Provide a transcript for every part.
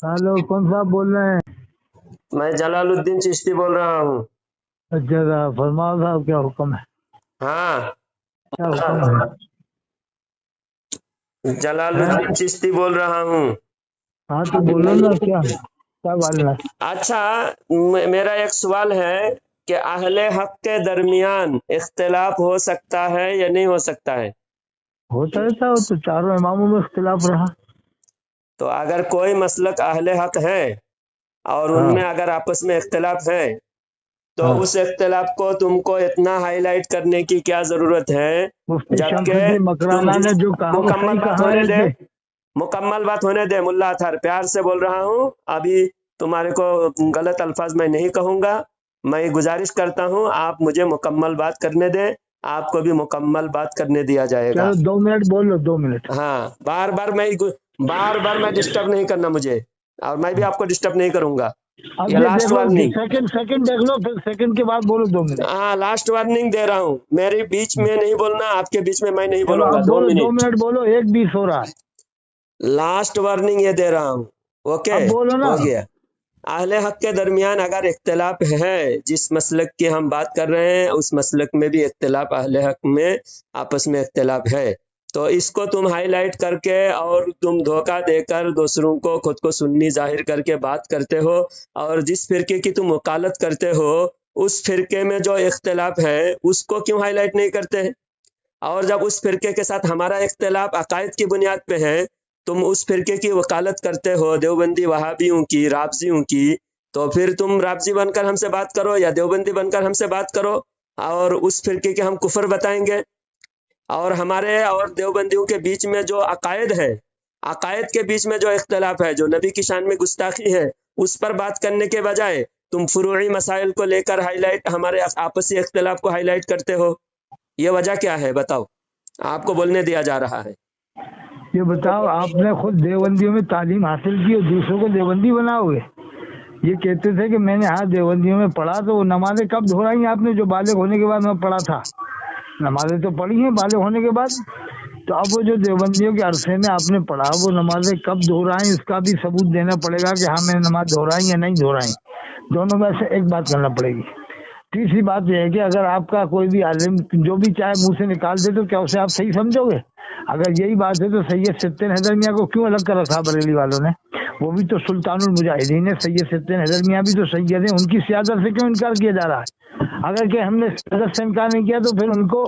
Hello, कौन साहब बोल रहे हैं? मैं जलालुद्दीन चिश्ती बोल रहा हूँ। अच्छा साहब, फरमाओ साहब, क्या हुक्म है? हाँ, क्या हुक्म है? जलालुद्दीन हैं? चिश्ती बोल रहा हूँ। हाँ तो बोलो ना, क्या क्या बोलना है? अच्छा, मेरा एक सवाल है कि अहले हक के दरमियान इख्तिलाफ हो सकता है या नहीं हो सकता है? होता रहता हो तो चारों इमामों में इख्तिलाफ रहा। तो अगर कोई मसलक अहले हक है और हाँ उनमें अगर आपस में इख्तिलाफ है तो हाँ। उस इख्तिलाफ को तुमको इतना हाईलाइट करने की क्या जरूरत है? मुफ्ती जबकि शमसुद्दीन तुम मकराना ने जो कहा वो मुकम्मल सही बात कहा होने है दे, कि मुकम्मल बात होने दे मुल्ला अतहर, प्यार से बोल रहा हूँ। अभी तुम्हारे को गलत अल्फाज मैं नहीं कहूंगा। मैं गुजारिश करता हूँ आप मुझे मुकम्मल बात करने दे, आपको भी मुकम्मल बात करने दिया जाएगा। चलो 2 मिनट बोल लो, 2 मिनट। हाँ, बार बार मैं डिस्टर्ब नहीं करना मुझे, और मैं भी आपको डिस्टर्ब नहीं करूंगा। अब ये ये देख लास्ट लो, वार्निंग। सेकंड सेकंड देख लो, फिर सेकंड के बाद बोलो 2 मिनट। हाँ, लास्ट वार्निंग दे रहा हूँ, मेरे बीच में नहीं बोलना, आपके बीच में मैं नहीं चलो बोलूंगा। अब दो बोलो, दो मिनट मिनट बोलो, 1:20 हो रहा है। लास्ट वार्निंग ये दे रहा हूँ। ओके, अब बोलो ना। हो गया। अहले हक के दरमियान अगर इख्तिलाफ है, जिस मसलक की हम बात कर रहे हैं उस मसलक में भी इख्तिलाफ, अहले हक में आपस में इख्तिलाफ है, तो इसको तुम हाईलाइट करके और तुम धोखा देकर दूसरों को खुद को सुन्नी जाहिर करके बात करते हो, और जिस फिरके की तुम वकालत करते हो उस फिरके में जो इख्तिलाफ है उसको क्यों हाईलाइट नहीं करते? और जब उस फिरके के साथ हमारा इख्तिलाफ अकायद की बुनियाद पे है, तुम उस फिरके की वकालत करते हो, देवबंदी वहाबियों की, राबजियों की, तो फिर तुम राबजी बनकर हमसे बात करो या देवबंदी बनकर हमसे बात करो, और उस फिरके के हम कुफर बताएंगे। और हमारे और देवबंदियों के बीच में जो अकायद है, अकायद के बीच में जो इख्तिलाफ है, जो नबी की शान में गुस्ताखी है, उस पर बात करने के बजाय तुम फुरूई मसाइल को लेकर हाईलाइट, हमारे आपसी इख्तिलाफ को हाईलाइट करते हो। ये वजह क्या है बताओ? आपको बोलने दिया जा रहा है। ये बताओ, आपने खुद देवबंदियों में तालीम हासिल की और दूसरों को देवबंदी बनाओगे? ये कहते थे कि मैंने हाँ देवबंदियों में पढ़ा, तो वो नमाजें कब दोहराई आपने जो बालिग होने के बाद में पढ़ा था? नमाजें तो पढ़ी हैं बालिग होने के बाद। तो अब वो जो देवबंदियों के अरसे में आपने पढ़ा, वो नमाजें कब दोहराई, इसका भी सबूत देना पड़ेगा कि हाँ मैंने नमाज दोहराई या नहीं दोहराई। दोनों में से एक बात करना पड़ेगी। तीसरी बात यह है कि अगर आपका कोई भी आलिम जो भी चाहे मुंह से निकाल दे तो क्या उसे आप सही समझोगे? अगर यही बात है तो सैयद सिद्दीन हैदर मियाँ को क्यों अलग कर रखा बरेली वालों ने? वो भी तो सुल्तानुल मुजाहिदीन है, सैयद सिद्दीन हैदर मियाँ भी तो सैयद है, उनकी सियादत से क्यों इनकार किया जा रहा है? अगर कि हमने सियादत से इनकार नहीं किया तो फिर उनको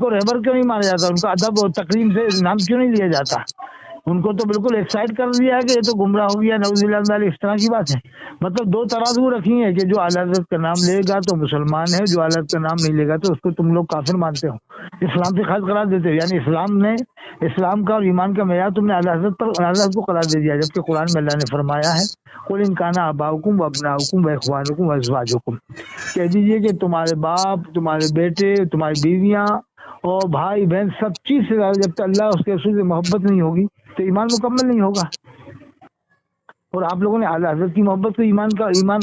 रहबर क्यों नहीं माना जाता? उनका अदब और तकरीम से नाम क्यों नहीं लिया जाता? उनको तो बिल्कुल एक्साइट कर दिया है कि ये तो गुमराह हो गया, नऊज़ुबिल्लाह, इस तरह की बात है। मतलब दो तराजू रखी है कि जो आला हज़रत का नाम लेगा तो मुसलमान है, जो आला हज़रत का नाम नहीं लेगा तो उसको तुम लोग काफिर मानते हो, इस्लाम से खारिज करार देते हो। यानी इस्लाम का और ईमान का मेयार तुमने आला हज़रत को करार दे दिया, जबकि कुरान में अल्लाह ने फरमाया है, कुल इन काना आबाउकुम व अबनाउकुम व इखवानुकुम व अज़वाजुकुम, कह दीजिए कि तुम्हारे बाप, तुम्हारे बेटे, तुम्हारी बीवियां और भाई बहन, सब चीज से ज्यादा जब तक अल्लाह उसके रसूल से मोहब्बत नहीं होगी तो ईमान मुकम्मल नहीं होगा। और आप लोगों ने आला हज़रत की मोहब्बत को ईमान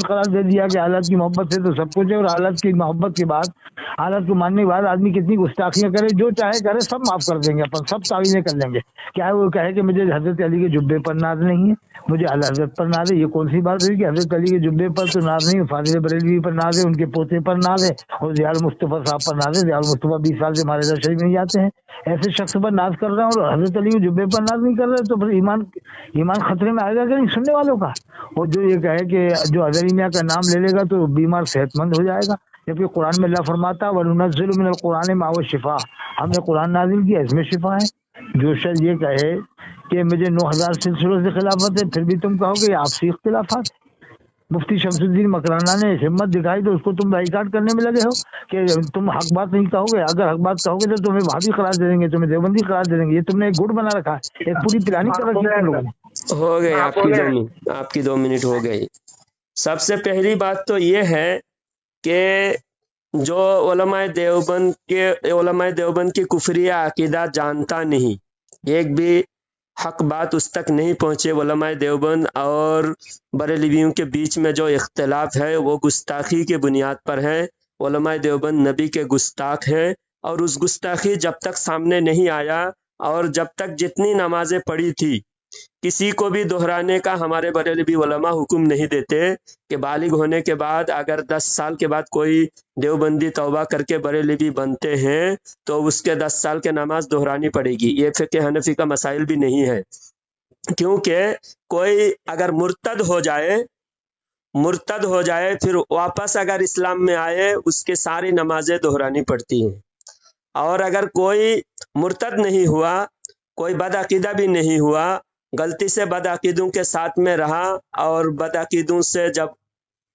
करार दे दिया कि आला की मोहब्बत से तो सब कुछ है, और आला की मोहब्बत के बाद, आला को मानने के बाद आदमी कितनी गुस्ताखियां करे, जो चाहे करे, सब माफ कर देंगे, अपन सब तावीज़ें कर लेंगे। क्या है वो कहे कि मुझे हजरत अली के जुब्बे पर नाज नहीं है, मुझे आला हज़रत पर नाज है? ये कौन सी बात हुई कि हजरत अली के जुब्बे पर तो नाज नहीं है, फाजिल बरेलवी पर नाज है, उनके पोते पर नाज है, और ज़ियाउल मुस्तफ़ा साहब पर नाज है। ज़ियाउल मुस्तफ़ा 20 साल से हमारे दर शरीफ नहीं जाते हैं, ऐसे शख्स पर नाज कर रहे हैं और हजरत अली के जुब्बे पर नाज नहीं कर रहे, तो फिर ईमान खतरे में आएगा कि नहीं सुनने वालों का? और जो ये कहे कि जो हज़रत मियाँ का नाम ले लेगा तो बीमार सेहतमंद हो जाएगा, जबकि कुरान में अल्लाह फरमाता वनुनज़्ज़िलु मिनल कुरान मा हुवा शिफा, हमने कुरान नाजिल किया इसमें शिफा है। जो शख्स ये कहे कि मुझे 9000 सिलसिलों से खिलाफत है, फिर भी तुम कहोगे आपसी इख्तिलाफात। मुफ्ती शमसुद्दीन मकराना ने हिम्मत दिखाई तो उसको तुम बाइकाट करने में लगे हो कि तुम हक बात नहीं कहोगे, अगर हक बात कहोगे तो तुम्हें वहाबी करार दे देंगे, तुम्हें देवबंदी करार दे देंगे। ये तुमने एक गुट बना रखा है, एक पूरी प्लानिंग कर रखी है तुम लोगों ने। हो गई आपकी 2 मिनट हो गई। सबसे पहली बात तो ये है कि जो उलमाए देवबंद की कुफरिया अकीदा जानता नहीं, एक भी हक बात उस तक नहीं पहुंचे, उलमाए देवबंद और बरेलवियों के बीच में जो इख्तिलाफ है वो गुस्ताखी के बुनियाद पर है। उलमाए देवबंद नबी के गुस्ताख है, और उस गुस्ताखी जब तक सामने नहीं आया और जब तक जितनी नमाजें पढ़ी थी किसी को भी दोहराने का हमारे बरेलवी उलमा हुक्म नहीं देते कि बालिग होने के बाद अगर 10 साल के बाद कोई देवबंदी तौबा करके बरेलवी बनते हैं तो उसके 10 साल के नमाज दोहरानी पड़ेगी। ये फिक़्ह हनफी का मसाइल भी नहीं है, क्योंकि कोई अगर मुर्तद हो जाए फिर वापस अगर इस्लाम में आए उसके सारी नमाजें दोहरानी पड़ती हैं। और अगर कोई मुर्तद नहीं हुआ, कोई बदअकीदा भी नहीं हुआ, गलती से बदअकीदों के साथ में रहा और बदअकीदों से जब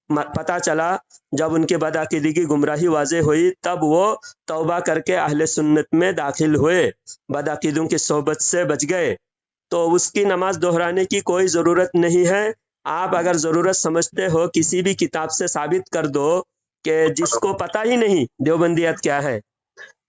पता चला, जब उनकी बदअकीदगी गुमराही वाज़े हुई, तब वो तौबा करके अहले सुन्नत में दाखिल हुए, बदअकीदों की सोबत से बच गए, तो उसकी नमाज दोहराने की कोई ज़रूरत नहीं है। आप अगर ज़रूरत समझते हो किसी भी किताब से साबित कर दो कि जिसको पता ही नहीं देवबंदियत क्या है,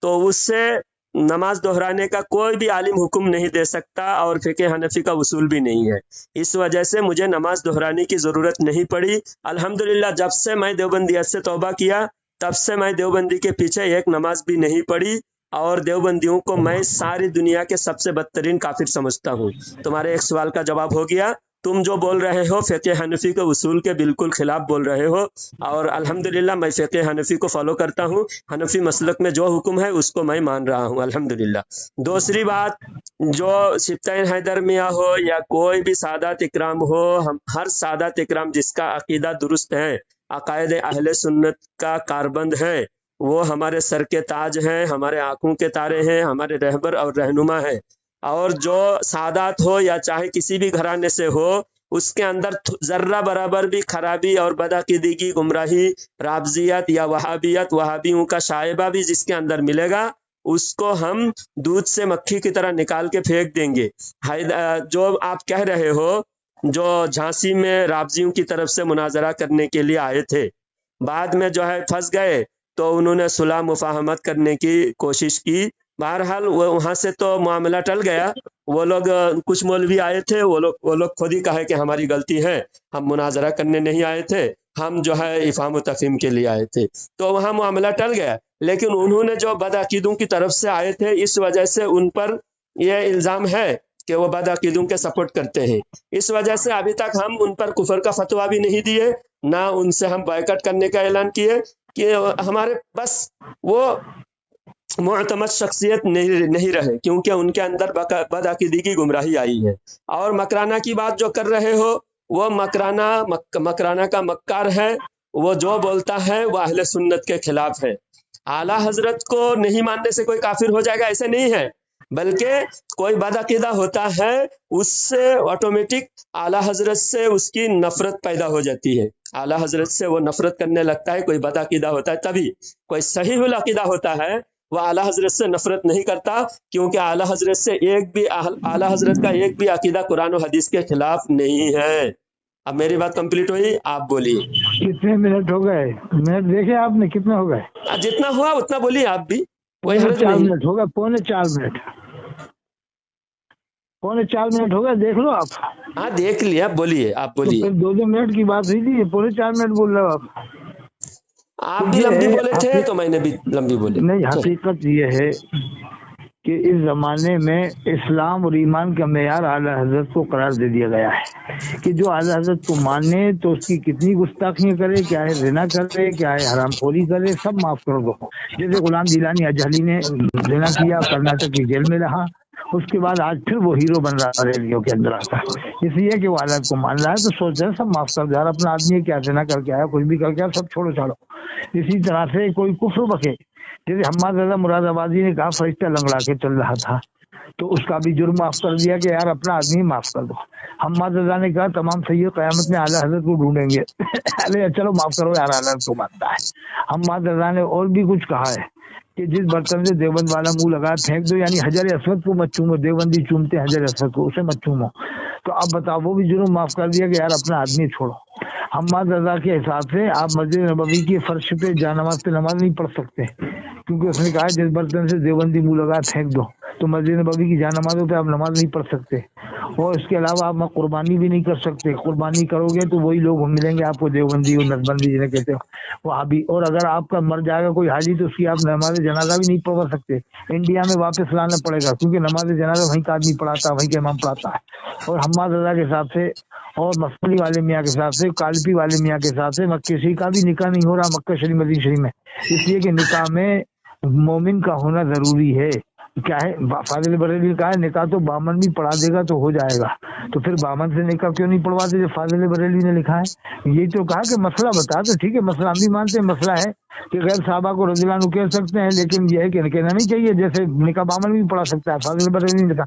तो उससे नमाज दोहराने का कोई भी आलिम हुक्म नहीं दे सकता और फ़िक़्ह हनफी का उसूल भी नहीं है। इस वजह से मुझे नमाज दोहराने की ज़रूरत नहीं पड़ी। अल्हम्दुलिल्लाह, जब से मैं देवबंदियत से तौबा किया तब से मैं देवबंदी के पीछे एक नमाज भी नहीं पढ़ी और देवबंदियों को मैं सारी दुनिया के सबसे बदतरीन काफिर समझता हूँ। तुम्हारे एक सवाल का जवाब हो गया। तुम जो बोल रहे हो फ़िक़्ह हनफी के उसूल के बिल्कुल खिलाफ बोल रहे हो और अल्हम्दुलिल्लाह मैं फ़िक़्ह हनफी को फॉलो करता हूँ। हनफी मसलक में जो हुक्म है उसको मैं मान रहा हूँ अल्हम्दुलिल्लाह। दूसरी बात, जो सिब्तैन हैदर मियाँ हो या कोई भी सादात इकराम हो, हम हर सादात इकराम जिसका अकीदा दुरुस्त है, अकायद अहले सुन्नत का कारबंद है, वो हमारे सर के ताज हैं, हमारे आंखों के तारे हैं, हमारे रहबर और रहनुमा है। और जो सादात हो या चाहे किसी भी घराने से हो, उसके अंदर जर्रा बराबर भी खराबी और बदअकीदगी, गुमराही, राबजियत या वहाबियत, वहाबियों का शायबा भी जिसके अंदर मिलेगा, उसको हम दूध से मक्खी की तरह निकाल के फेंक देंगे। जो आप कह रहे हो, जो झांसी में राबजियों की तरफ से मुनाजरा करने के लिए आए थे, बाद में जो है फंस गए, तो उन्होंने सुलह मुफाहमत करने की कोशिश की। बहरहाल वो वहां से तो मामला टल गया। वो लोग, कुछ मौलवी आए थे, वो लोग खुद ही कहे कि हमारी गलती है, हम मुनाजरा करने नहीं आए थे, हम जो है इफ़ाम व तफ़हीम के लिए आए थे, तो वहाँ मामला टल गया। लेकिन उन्होंने जो बदअकीदों की तरफ से आए थे, इस वजह से उन पर यह इल्ज़ाम है कि वो बदअकीदों के सपोर्ट करते हैं। इस वजह से अभी तक हम उन पर कुफर का फतवा भी नहीं दिए, ना उनसे हम बायकॉट करने का ऐलान किए कि हमारे बस वो मुअतमद शख्सियत नहीं रहे, क्योंकि उनके अंदर बदअकीदगी की गुमराही आई है। और मकराना की बात जो कर रहे हो, वो मकराना का मक्कार है। वो जो बोलता है वो अहले सुन्नत के खिलाफ है। आला हजरत को नहीं मानने से कोई काफिर हो जाएगा, ऐसे नहीं है, बल्कि कोई बदअकीदा होता है, उससे ऑटोमेटिक आला हजरत से उसकी नफरत पैदा हो जाती है। आला हजरत से वो नफरत करने लगता है। कोई बदअकीदा होता है तभी, कोई सहीहुल अकीदा होता है वह आला हजरत से नफरत नहीं करता, क्योंकि आला हजरत से आला हजरत का एक भी अकीदा कुरान और हदीस के खिलाफ नहीं है। अब मेरी बात कंप्लीट हुई, आप बोलिए। कितने मिनट हो गए? मिनट देखे आपने कितने हो गए? जितना हुआ उतना बोलिए आप भी, कोई हर्ज 4 नहीं। मिनट हो गए, पौने 4 मिनट हो गए, देख लो आप। हाँ देख लिया, बोलिए, आप बोलिए। तो 2 मिनट की बात हुई थी, पौने 4 मिनट बोल रहे हो आप भी लंबी बोले थे तो मैंने भी लंबी बोली। नहीं, हकीकत ये है कि इस जमाने में इस्लाम और ईमान का मेयार आला हजरत को करार दे दिया गया है कि जो आला हजरत को माने तो उसकी कितनी गुस्ताखियां करे, क्या है जिना करे, क्या है हरामखोरी करे, सब माफ कर दो। जैसे गुलाम दिलानी अजहली ने जिना किया, कर्नाटक की जेल में रहा, उसके बाद आज फिर वो हीरो बन रहा है रेडियो के अंदर आता, इसलिए कि वो आला को मान रहा है, तो सोच रहे सब माफ कर दो यार, अपना आदमी क्या जिना करके आया, कुछ भी करके आया, सब छोड़ो छाड़ो। इसी तरह से कोई कुफ्र बके, जैसे हम्माद रजा मुरादाबादी ने कहा फरिश्ता लंगड़ा के चल रहा था, तो उसका भी जुर्म माफ कर दिया कि यार अपना आदमी माफ कर दो। हम्माद रजा ने कहा तमाम सैयद क़यामत में आला हजरत को ढूंढेंगे अरे चलो माफ करो यार, आला हजरत को मानता है। हम्माद रजा ने और भी कुछ कहा है कि जिस बर्तन से देवबंद वाला मुंह लगा फेंक दो, यानी हजर असवद को मत चूमो, देवबंदी चूमते हजर असवद को, उसे मत चूमो। तो अब बताओ, वो भी जुर्म माफ कर दिया कि यार अपना आदमी छोड़ो। हम्माद रजा के हिसाब से आप मस्जिद नबवी के फर्श पे जानमाज पे नमाज नहीं पढ़ सकते, क्योंकि उसने कहा जिस बर्तन से देवबंदी मुंह लगा फेंक दो, तो मस्जिद नबवी की जानमाजों पे आप नमाज नहीं पढ़ सकते। और इसके अलावा आप कुर्बानी भी नहीं कर सकते। कुर्बानी करोगे तो वही लोग मिलेंगे आपको, देवबंदी और नसबंदी जिन्हें कहते हो वहाँ भी। और अगर आपका मर जाएगा कोई हाजी तो उसकी आप नमाज जनाजा भी नहीं पढ़वा सकते। इंडिया में वापस लाना पड़ेगा, क्योंकि नमाज जनाजा वहीं का आदमी पढ़ाता है, वहीं के इमाम पढ़ाता है। और हम्माद रजा के हिसाब से और मफली वाले मियाँ के हिसाब से, कालपी वाले मियाँ के हिसाब से किसी का भी निकाह नहीं हो रहा मक्का शरीफ मदीना शरीफ में, इसलिए कि निकाह में मोमिन का होना जरूरी है। क्या है, फाजिल बरेली का है निकाह तो बामन भी पढ़ा देगा तो हो जाएगा, तो फिर बामन से निकाह क्यों नहीं पढ़वाते जो फाजिल बरेली ने लिखा है। ये तो कहा कि मसला बता, तो ठीक है मसला हम भी मानते हैं, मसला है कि गैर साहबा को रज़ियल्लाहु कह सकते हैं, लेकिन यह है कि कहना नहीं चाहिए जैसे निकाह बामन भी पढ़ा सकता है, फाजिल बरेली ने लिखा।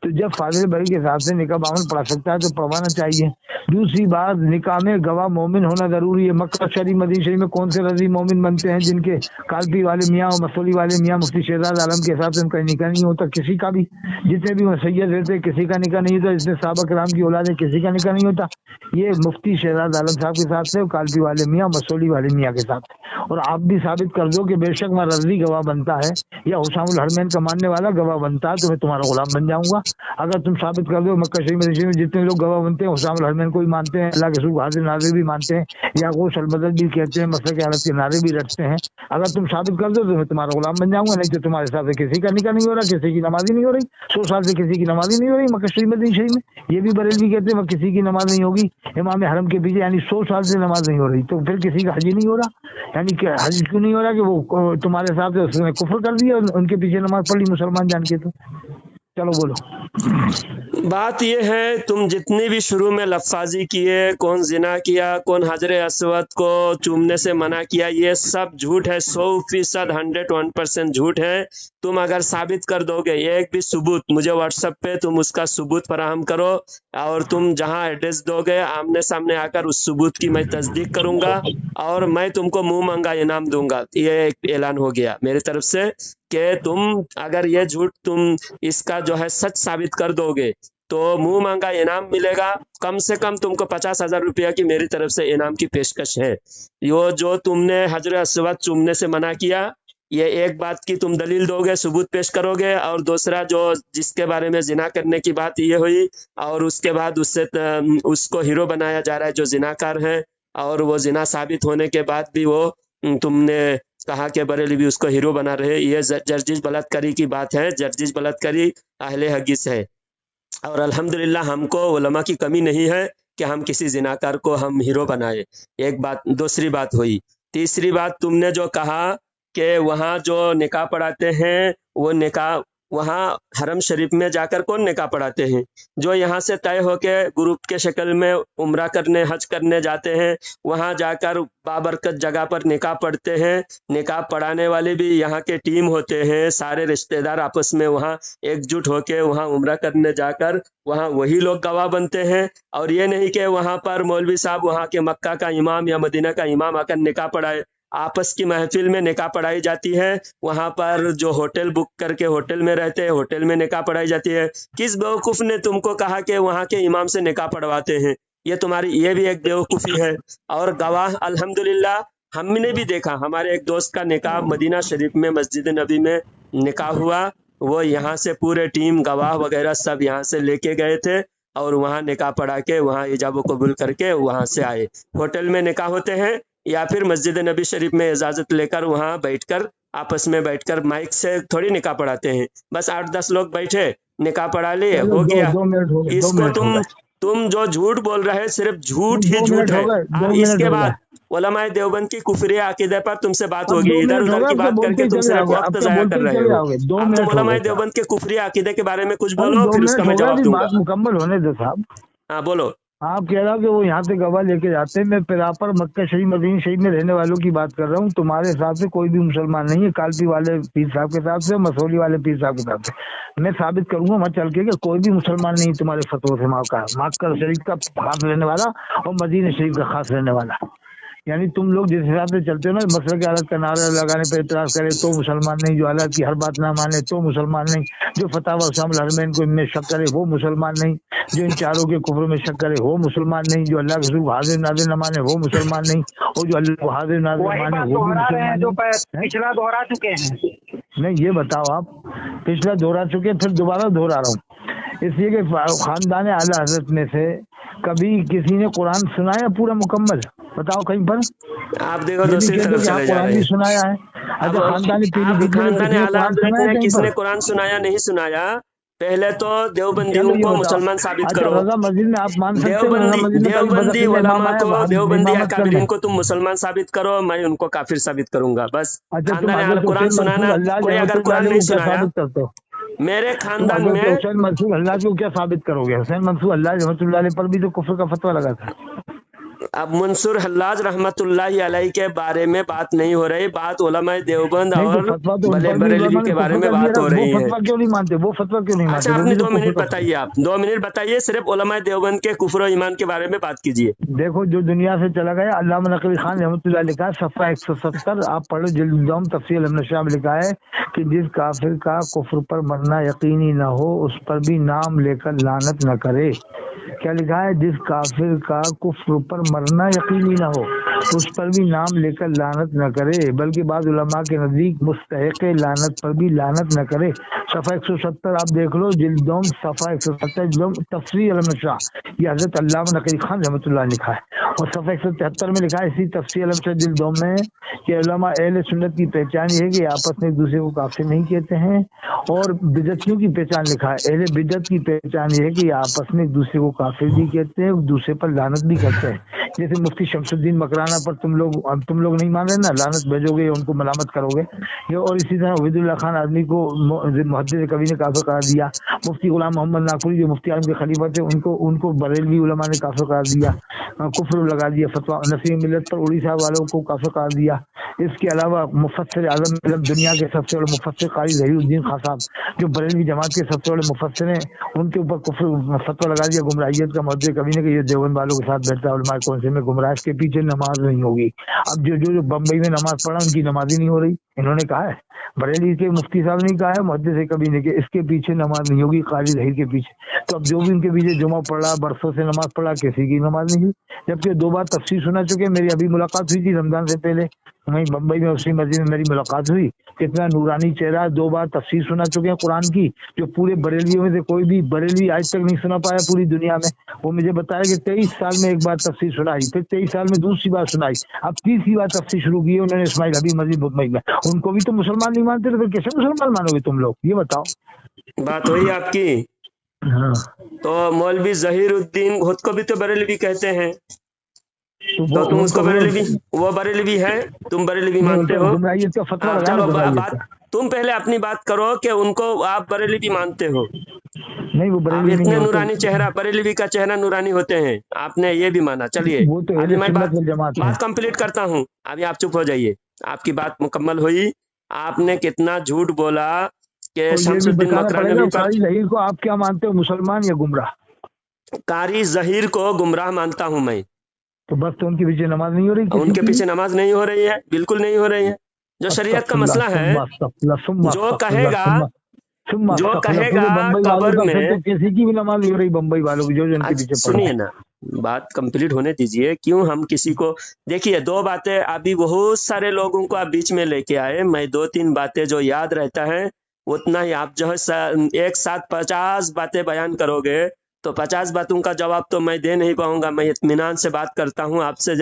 तो जब फाजिल बरेली के हिसाब से निकाह बामन पढ़ा सकता है तो पढ़वाना चाहिए। दूसरी बात, निकाह में गवाह मोमिन होना जरूरी है। मक्का शरीफ मदीना शरीफ में कौन से रजी मोमिन बनते हैं जिनके कालपी वाले मियाँ और मसौली वाले मियाँ मुफ्ती शहजाद आलम के हिसाब से उनका निकाह नहीं होता, किसी का भी। जितने भी सैयद रहते किसी का निकाह नहीं होता, जितने साहबा किराम की औलाद है किसी का निकाह नहीं होता। ये मुफ्ती शहजाद आलम साहब के हिसाब से, कालपी वाले मियाँ मसौली वाले मियाँ के साथ। और आप भी साबित कर दो कि बेशक मैं रजी गवाह बनता है या हुसामुल हरमैन का मानने वाला गवाह बनता है तो मैं तुम्हारा गुलाम बन जाऊंगा। अगर तुम साबित कर दो मक्का शरीफ मदीना शरीफ में जितने लोग गवाह बनते हैं हुसामुल हरमैन को भी मानते हैं, अल्लाह के रसूल हाजिर नाजिर भी मानते हैं, या गोश अलमदद भी कहते हैं, मसलक हालत के नारे भी रटते हैं, अगर तुम साबित कर दो तो मैं तुम्हारा गुलाम बन जाऊंगा। नहीं तो तुम्हारे हिसाब से किसी का निकाह नहीं हो रहा, किसी की नमाज ही नहीं हो रही, 100 साल से किसी की नमाज ही नहीं हो रही मक्का शरीफ मदीना शरीफ में। ये भी बरेलवी कहते हैं किसी की नमाज नहीं होगी इमाम हरम के पीछे, यानी 100 साल से नमाज नहीं हो रही, तो फिर किसी का हज नहीं हो रहा। यानी कि हज क्यों नहीं हो रहा कि वो तुम्हारे हिसाब से उसने कुफ्र कर दिया, उनके पीछे नमाज पढ़ी मुसलमान जान के। तो चलो बोलो। बात ये है, तुम जितनी भी शुरू में लफ्जाजी किए, कौन जिना किया, कौन हजरे अस्वद को चूमने से मना किया, ये सब झूठ है, 100% 101% झूठ है। तुम अगर साबित कर दोगे एक भी सबूत, मुझे व्हाट्सएप पे तुम उसका सबूत फराहम करो, और तुम जहां एड्रेस दोगे आमने सामने आकर उस सबूत की मैं तस्दीक करूंगा और मैं तुमको मुंह मांगा इनाम दूंगा। ये एक ऐलान हो गया मेरी तरफ से कि तुम अगर ये झूठ तुम इसका जो है सच साबित कर दोगे तो मुंह मांगा इनाम मिलेगा। कम से कम तुमको 50,000 रुपया की मेरी तरफ से इनाम की पेशकश है। यो जो तुमने हजरे अस्वद चूमने से मना किया, ये एक बात की तुम दलील दोगे, सबूत पेश करोगे, और दूसरा जो जिसके बारे में जिना करने की बात ये हुई और उसके बाद उससे उसको हीरो बनाया जा रहा है जो जिनाकार है, और वो जिना साबित होने के बाद भी वो तुमने कहा कि बरेली भी उसको हीरो बना रहे, ये जर्जिश बलात्कारी की बात है। जर्जिश बलात्कारी अहले हदीस है, और अल्हम्दुलिल्लाह हमको उलमा की कमी नहीं है कि हम किसी जिनाकार को हम हीरो बनाए। एक बात, दूसरी बात हुई। तीसरी बात, तुमने जो कहा कि वहाँ जो निकाह पढ़ाते हैं वो निकाह वहाँ हरम शरीफ में जाकर कौन निकाह पढ़ाते हैं? जो यहाँ से तय होके ग्रुप के शक्ल में उम्रा करने हज करने जाते हैं, वहाँ जाकर बाबरकत जगह पर निकाह पढ़ते हैं। निकाह पढ़ाने वाले भी यहाँ के टीम होते हैं, सारे रिश्तेदार आपस में वहाँ एकजुट होके वहाँ उम्रा करने जाकर वहाँ वही लोग गवाह बनते हैं। और ये नहीं कि वहाँ पर मौलवी साहब वहाँ के मक्का का इमाम या मदीना का इमाम आकर निकाह पढ़ाए। आपस की महफिल में निकाह पढ़ाई जाती है। वहाँ पर जो होटल बुक करके होटल में रहते हैं, होटल में निकाह पढ़ाई जाती है। किस बेवकूफ़ ने तुमको कहा कि वहाँ के इमाम से निकाह पढ़वाते हैं? ये तुम्हारी ये भी एक बेवकूफ़ी है। और गवाह अल्हम्दुलिल्लाह हमने भी देखा, हमारे एक दोस्त का निकाह मदीना शरीफ में मस्जिद नबी में निकाह हुआ। वो यहाँ से पूरे टीम गवाह वगैरह सब यहाँ से लेके गए थे और वहाँ निकाह पढ़ा के वहाँ इजाब कबूल करके वहाँ से आए। होटल में निकाह होते हैं या फिर मस्जिद नबी शरीफ में इजाज़त लेकर वहाँ बैठकर आपस में बैठकर माइक से थोड़ी निकाह पढ़ाते हैं। बस 8-10 लोग बैठे, निकाह पढ़ा लिए, हो गया। इसको तुम जो झूठ बोल रहे हैं सिर्फ झूठ ही झूठ है। इसके बाद उलमाए देवबंद की कुफरी अकीदे पर तुमसे बात होगी। इधर उधर की बात करके तुम सिर्फ वक्त ज़ाया कर रहे हो। अब तुम उलमाए देवबंद के कुफरी अकीदे के बारे में कुछ बोलो, फिर उसका मैं जवाब दूंगा। मुकम्मल होने दो साहब। हाँ बोलो। आप कह रहा हो कि वो यहाँ से गवाह लेके जाते हैं, मैं प्रॉपर मक्का शरीफ मदीना शरीफ में रहने वालों की बात कर रहा हूँ। तुम्हारे हिसाब से कोई भी मुसलमान नहीं है, कालपी वाले पीर साहब के हिसाब से, मसौली वाले पीर साहब के हिसाब से मैं साबित करूंगा वहाँ चल के कि कोई भी मुसलमान नहीं तुम्हारे फतवा से मक्का शरीफ का खास रहने वाला और मदीना शरीफ का खास रहने वाला। यानी तुम लोग जिस हिसाब से चलते हो ना, मसले की हालत का नारा लगाने पर एतराज करे तो मुसलमान नहीं, जो हालत की हर बात ना माने तो मुसलमान नहीं, जो फतावा हुसामुल हरमैन को इनमें शक करे वो मुसलमान नहीं, जो इन चारों के कुफ्र में शक करे वो मुसलमान नहीं, जो अल्लाह के रसूल हाजिर नाजिर न माने वो मुसलमान नहीं, और जो अल्लाह को हाजिर नाजिर माने वो भी मुसलमान नहीं। पिछला दोहरा चुके हैं। नहीं, ये बताओ आप, पिछला दोहरा चुके फिर दोबारा दोहरा रहा हूँ। اس لیے کہ خاندان اعلیٰ حضرت میں سے کبھی کسی نے قرآن سنایا پورا مکمل؟ بتاؤ کہیں پر؟ آپ دیکھو یہ بھی دوسری کہتے طرف کہ ہاں چلے جا قرآن رہے بھی ہیں. سنایا ہے. اب اچھا خاندان پیلی آپ بھیجنے میں خاندان کسی نے اعلیٰ قرآن حضرت سنایا میں کہیں کس پر؟ نے قرآن سنایا نہیں سنایا، پہلے تو دیوبندیوں چلو یہ کو بتاؤ. مسلمان ثابت اچھا کرو. رضا مسجد میں آپ مان سکتے ہیں رضا مسجد میں کبھی دیوبندی بدعقیدہ امام علماء آیا کو، دیوبندی امامت کرنے؟ اکابرین کو تم مسلمان ثابت کرو، میں ان کو کافر ثابت کروں گا. بس اچھا تم خاندان اعلیٰ حضرت قرآن حسین منصور سنانا، اللہ کوئی رحمۃ اگر اللہ قرآن علیہ نہیں کو کیا سنایا ثابت کرتے ہو؟ میرے تم خاندان حضرت میں، حسین منصور اللہ کو کیا ثابت کرو گے؟ حسین منصور اللہ رحمۃ اللہ علیہ پر بھی تو کفر کا فتویٰ لگا تھا. اب منصور حلاج رحمت اللہ علیہ کے بارے میں بات نہیں ہو رہی، بات علماء دیوبند نہیں تو اور فتویٰ تو ان پر بھی بریلوی علماء نے کے بارے کفر میں کر دیا بات نا. ہو وہ رہی ہے. فتویٰ کیوں نہیں مانتے؟ وہ فتویٰ کیوں نہیں مانتے؟ اچھا، آپ وہ نے بھی تو 2 کفر منٹ کا فتویٰ. بتائیے، آپ 2 منٹ بتائیے، صرف علماء دیوبند کے کفر و ایمان کے بارے میں بات کیجیے. دیکھو جو دنیا سے چلا گیا علامہ نقوی خان رحمۃ اللہ لکھا ہے صفحہ 170، آپ پڑھو جلد دوم تفسیر المنشاء میں لکھا ہے کہ جس کافر کا کفر پر مرنا یقینی نہ ہو اس پر بھی نام لے کر لعنت نہ کرے. کیا لکھا ہے؟ جس کافر کا کفر پر مرنا یقینی نہ ہو اس پر بھی نام لے کر لعنت نہ کرے، بلکہ بعض علماء کے نزدیک مستحق لعنت پر بھی لعنت نہ کرے. صفحہ 170 آپ دیکھ لو، جلد دوم صفحہ 170 تفسیر المنشاء، یہ حضرت علامہ نقوی خان رحمۃ اللہ نے لکھا ہے. اور صفحہ 173 میں لکھا ہے اسی تفسیر المنشاء جلد دوم میں کہ علماء اہل سنت کی پہچان یہ ہے کہ آپس میں ایک دوسرے کو کافر نہیں کہتے ہیں. اور بدعتیوں کی پہچان لکھا ہے، اہل بدعت کی پہچان یہ ہے کہ آپس میں ایک دوسرے کو کافر بھی کہتے ہیں، ایک دوسرے پر لعنت بھی کرتے ہیں. جیسے مفتی شمس الدین مکرانہ پر تم لوگ نہیں مان رہے نا، لعنت بھیجو گے، ان کو ملامت کرو گے. اور اسی طرح عبید اللہ خان آدمی کو محدث کبھی نے کافر قرار دیا. مفتی غلام محمد ناقوری جو مفتی عالم کے خلیفہ تھے ان کو بریلوی علماء نے کافر قرار دیا، کفر لگا دیا. فتویٰ نصیر ملت پر اڑیسہ والوں کو کافر قرار دیا. اس کے علاوہ مفسر اعظم دنیا کے سب سے بڑے مفسر قاری ظہیر الدین خان صاحب جو بریلوی جماعت کے سب سے بڑے مفسر ہیں، ان کے اوپر کفر فتویٰ لگا دیا گمراہیت کا. محدث کبھی نے کہ یہ دیوبند والوں کے ساتھ بیٹھتا ہے علماء کون سے میں گمراہ، اس کے پیچھے نماز نہیں ہوگی. اب جو بمبئی میں نماز پڑھا ان کی نماز ہی نہیں ہو رہی، انہوں نے کہا ہے. بریلی کے مفتی صاحب نے کہا ہے، محدث کبھی نے کہ اس کے پیچھے نماز نہیں ہوگی قاری ظہیر کے پیچھے. تو اب جو بھی ان کے پیچھے جمعہ پڑھا، برسوں سے نماز پڑھا، کسی کی نماز نہیں ہوئی. جبکہ 2 بار تفسیر سنا چکے. میری ابھی ملاقات ہوئی تھی رمضان سے پہلے، وہیں بمبئی میں اسی مسجد میں میری ملاقات ہوئی. کتنا نورانی چہرہ، 2 بار تفسیر سنا چکے ہیں قرآن کی، جو پورے بریلویوں میں سے کوئی بھی بریلوی آج تک نہیں سنا پایا پوری دنیا میں. وہ مجھے بتایا کہ 23 سال میں ایک بار تفسیر سنائی، پھر 23 سال میں دوسری بار سنائی، اب تیسری بار تفسیر شروع کی ہے انہوں نے اسماعیل حبیب مسجد مطمئن میں. ان کو بھی تو مسلمان نہیں مانتے تو پھر کیسے مسلمان مانو گے تم لوگ؟ یہ بتاؤ. بات ہوئی آپ کی. ہاں تو مولوی ظہیر الدین خود کو بھی تو بریلوی کہتے ہیں، تو تم ان اس کو کو بریلوی، وہ بریلوی ہے، تم بریلوی مانتے ہو. گمراہیت کا فتویٰ لگا نا چلو گمراہیت بات، کا. تم پہلے اپنی بات کرو کہ ان کو آپ بریلوی مانتے ہو. نہیں وہ آپ بریلوی نہیں اتنے ہوتے، نورانی چہرہ، بریلوی کا چہرہ نورانی ہوتے ہیں، آپ نے یہ بھی مانا. چلیے وہ تو ابھی اہل میں سنت والجماعت ہیں. بات کمپلیٹ کرتا ہوں. ابھی آپ چپ ہو جائیے، آپ کی بات مکمل ہوئی. آپ نے کتنا جھوٹ بولا کہ اور یہ شمس بھی الدین بتانا پڑے گا مکرانوی پر. قاری ظہیر کو آپ کیا مانتے ہو، مسلمان یا گمراہ؟ قاری ظہیر کو گمراہ مانتا ہوں میں. تو بس تو ان کے پیچھے نماز نہیں ہو رہی ان کسی کے کی؟ پیچھے نماز نہیں ہو رہی ہے، بالکل نہیں ہو رہی ہے. جو شریعت کا مسئلہ ہے، جو کہے گا پورے بمبئی والوں قبر کا میں. پھر تو کسی کی بھی نماز نہیں ہو رہی بمبئی والوں کی جو ان کے پیچھے پڑ رہے سنیے ہیں. نا، بات کمپلیٹ ہونے دیجئے. کیوں ہم کسی کو، دیکھیے 2 باتیں ابھی بہت سارے لوگوں کو آپ بیچ میں لے کے آئے. میں 2-3 باتیں جو یاد رہتا ہے اتنا ہی، آپ جو ہے ایک ساتھ 50 باتیں بیان کرو گے تو 50 باتوں کا جواب تو میں دے نہیں پاؤں گا. میں اطمینان سے بات کرتا ہوں آپ سے،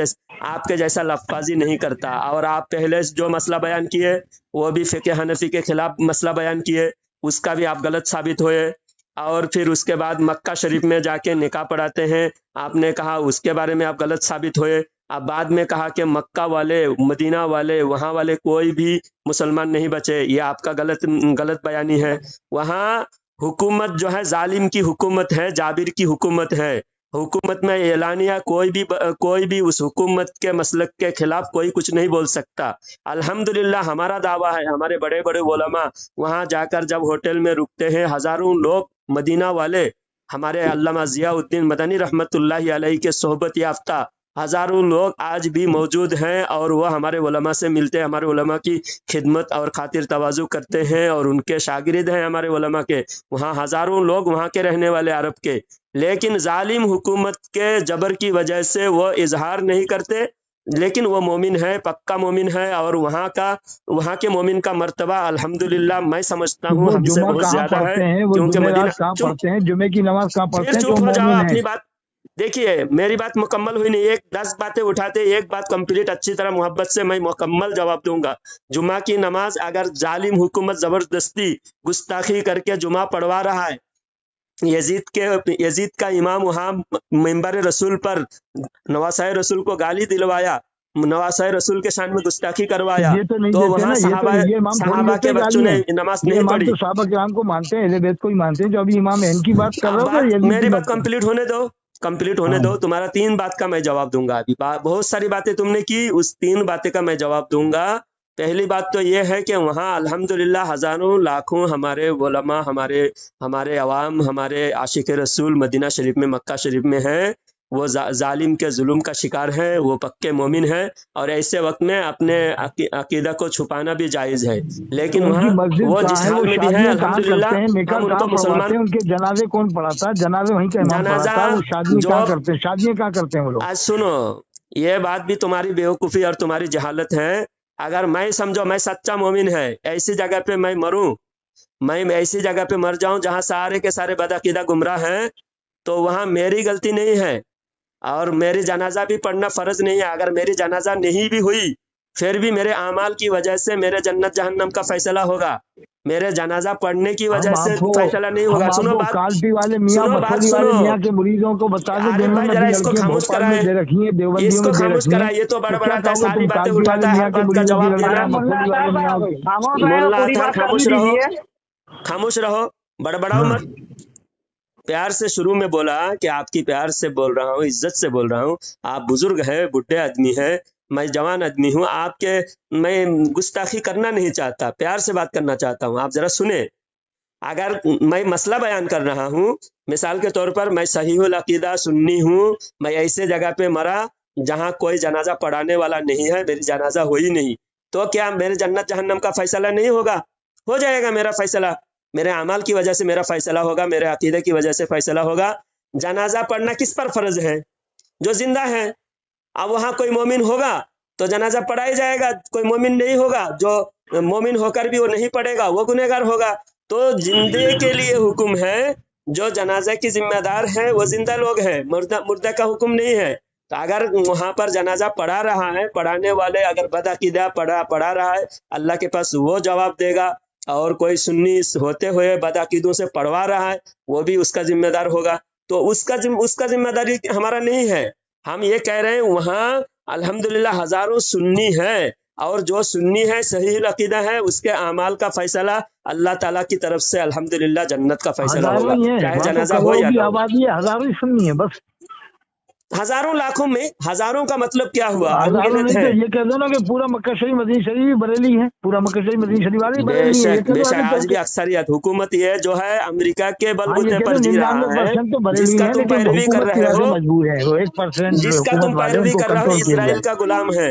آپ کے جیسا لفظی نہیں کرتا. اور آپ پہلے جو مسئلہ بیان کیے وہ بھی فقہ حنفی کے خلاف مسئلہ بیان کیے، اس کا بھی آپ غلط ثابت ہوئے. اور پھر اس کے بعد مکہ شریف میں جا کے نکاح پڑھاتے ہیں، آپ نے کہا اس کے بارے میں آپ غلط ثابت ہوئے. اب بعد میں کہا کہ مکہ والے، مدینہ والے، وہاں والے کوئی بھی مسلمان نہیں بچے، یہ آپ کا غلط بیانی ہے. وہاں حکومت جو ہے ظالم کی حکومت ہے، جابر کی حکومت ہے. حکومت میں اعلانیہ کوئی بھی اس حکومت کے مسلک کے خلاف کوئی کچھ نہیں بول سکتا. الحمدللہ ہمارا دعویٰ ہے، ہمارے بڑے بڑے علماء وہاں جا کر جب ہوٹل میں رکتے ہیں، ہزاروں لوگ مدینہ والے، ہمارے علامہ ضیاء الدین مدنی رحمت اللہ علیہ کے صحبت یافتہ ہزاروں لوگ آج بھی موجود ہیں، اور وہ ہمارے علماء سے ملتے ہیں، ہمارے علماء کی خدمت اور خاطر تواضع کرتے ہیں، اور ان کے شاگرد ہیں ہمارے علماء کے. وہاں ہزاروں لوگ وہاں کے رہنے والے عرب کے، لیکن ظالم حکومت کے جبر کی وجہ سے وہ اظہار نہیں کرتے लेकिन वो मोमिन है, पक्का मोमिन है, और वहाँ के मोमिन का मर्तबा अल्हम्दुलिल्लाह मैं समझता हूँ वो हमसे जुमा बहुत कहाँ ज्यादा है, पढ़ते हैं, वो क्योंकि जुमेरात मदीना कहाँ चुप पढ़ते हैं, जुमे की नमाज कहाँ फिर पढ़ते हैं, चुप जो हो जाओ, मोमिन है। अपनी बात देखिए, मेरी बात मुकम्मल हुई नहीं, 10 बातें उठाते, एक बात कंप्लीट अच्छी तरह मोहब्बत से मैं मुकम्मल जवाब दूंगा। जुमा की नमाज अगर जालिम हुकूमत जबरदस्ती गुस्ताखी करके जुमा पढ़वा रहा है, यजीद का इमाम वहाँ मिंबर रसूल पर नवासाए रसूल को गाली दिलवाया, नवासाए रसूल के शान में गुस्ताखी करवाया, ये तो नहीं तो देते वहाँ ना, ये इमाम थोड़ी सहाबा देते के बच्चों गालियां। ने नमाज ये नहीं इमाम पढ़ी। तो साहबा किराम को मानते हैं, अहले बैत को ही मानते हैं। जो अभी इमाम है इनकी बात कर रहा अब हो तो यजीद मेरी की बात बात कर। कंप्लीट होने दो, कंप्लीट होने हाँ। दो। तुम्हारा 3 बात का मैं जवाब दूंगा। अभी बहुत सारी बातें तुमने की, उस 3 बातें का मैं जवाब दूंगा। पहली बात तो ये है कि वहाँ अल्हम्दुलिल्लाह हजारों लाखों हमारे उलमा, हमारे अवाम, हमारे आशिक रसूल मदीना शरीफ में, मक्का शरीफ में है, वो जालिम के जुल्म का शिकार है, वो पक्के मोमिन है, और ऐसे वक्त में अपने अकीदा को छुपाना भी जायज है। लेकिन तो उनकी वहाँ मस्जिद वो कहाँ जिस है, वो हाल में भी है शादियां कहाँ करते अल्हम्दुलिल्लाह हैं, निकाह हम कहाँ उनको पढ़वाते मुसलमान हैं, उनके जनाजे कौन पढ़ाता है, जनाजे वहीं का इमाम जनाजा पढ़ाता है, वो शादियां जो कहाँ करते हैं, शादियां कहाँ करते हैं वो लोग। आज सुनो, ये बात भी तुम्हारी बेवकूफ़ी और तुम्हारी जहालत है। अगर मैं समझो मैं सच्चा मोमिन है, ऐसी जगह पे मैं मरूं, मैं ऐसी जगह पे मर जाऊं जहां सारे के सारे बदअकीदा गुमराह हैं, तो वहां मेरी गलती नहीं है और मेरी जनाजा भी पढ़ना फर्ज नहीं है। अगर मेरी जनाजा नहीं भी हुई, फिर भी मेरे अमाल की वजह से मेरे जन्नत जहन्नम का फैसला होगा। मेरे जनाजा पढ़ने की वजह से फैसला नहीं होगा। सुनो बात, कालपी वाले मियाँ, सुनो बात मसौली वाले सुनो। मियाँ के मुरीदों को बता दे, आरिफ जिन्होंने भाई जरा अभी इसको लड़कियां खामोश भोपाल में कराए, दे रखी हैं, देवबंदियों इसको में दे खामोश रखी हैं, कराए। ये तो तो क्या बड़बड़ाता है, कहोगे सारी तुम बातें कालपी उठाता वाले है, हर मियाँ के बात का मुरीदों की जवाब देना। लड़कियां, मसौली वाले मियाँ की। मुल्ला था, खामोश रहो, खामोश रहो, बड़बड़ाओ मत। प्यार से शुरू में बोला कि आपकी प्यार से बोल रहा हूँ, इज्जत से बोल रहा हूँ। आप बुजुर्ग हैं, बुढ़े आदमी हैं, मैं जवान आदमी हूँ। मैं गुस्ताखी करना नहीं चाहता, प्यार से बात करना चाहता हूँ। आप जरा सुने। अगर मैं मसला बयान कर रहा हूँ, मिसाल के तौर पर मैं सहीहुल अकीदा सुन्नी हूँ, मैं ऐसे जगह पे मरा जहाँ कोई जनाजा पढ़ाने वाला नहीं है, मेरी जनाजा हुई नहीं, तो क्या मेरे जन्नत जहन्नम का फैसला नहीं होगा? हो जाएगा मेरा फैसला। मेरे अमाल की वजह से मेरा फैसला होगा, मेरे अकीदे की वजह से फैसला होगा। जनाजा पढ़ना किस पर फर्ज है? जो जिंदा है। अब वहां कोई मोमिन होगा तो जनाजा पढ़ाई जाएगा, कोई मोमिन नहीं होगा, जो मोमिन होकर भी वो नहीं पढ़ेगा, वो गुनहगार होगा। तो जिंदे के लिए हुक्म है, जो जनाजा की जिम्मेदार है वो जिंदा लोग हैं, मुर्दा का हुक्म नहीं है। तो अगर वहां पर जनाजा पढ़ा रहा है, पढ़ाने वाले अगर बदअकीदा पढ़ा रहा है, अल्लाह के पास वो जवाब देगा। और कोई सुन्नी होते हुए बदअकीदों से पढ़वा रहा है, वो भी उसका जिम्मेदार होगा। तो उसका जिम्मेदारी हमारा नहीं है। हम ये कह रहे हैं वहाँ अल्हम्दुलिल्लाह हजारों सुन्नी है, और जो सुन्नी है, सही अकीदा है, उसके अमाल का फैसला अल्लाह ताला की तरफ से अल्हम्दुलिल्लाह जन्नत का फैसला होगा, चाहे जनाजा हो या ना हो। आबादी है, हजारों ही सुन्नी है बस। हजारों लाखों में हजारों का मतलब क्या हुआ? हजारों अनगिनत नहीं है। तो ये कह दो ना कि पूरा मक्का शरीफ मदीना शरीफ भी बरेली है, पूरा मक्का शरीफ मदीना शरीफ वाले बरेली है, ये बेशक कह दो बेशक, आगे आज चल भी के। अक्सरियत हुकूमत ये जो है अमेरिका के हाँ, ये बलबूते कह पर दो जी रहा 99% तो है, बरेली जिसका है, तुम लेकिन पैरवी कर हुकूमत की रहे वजह से हो, मजबूर है। वो 1% जिसका तुम हुकूमत वाले पैरवी उनको कर रहे हो, कंट्रोल किया इसराइल जाए। का गुलाम है,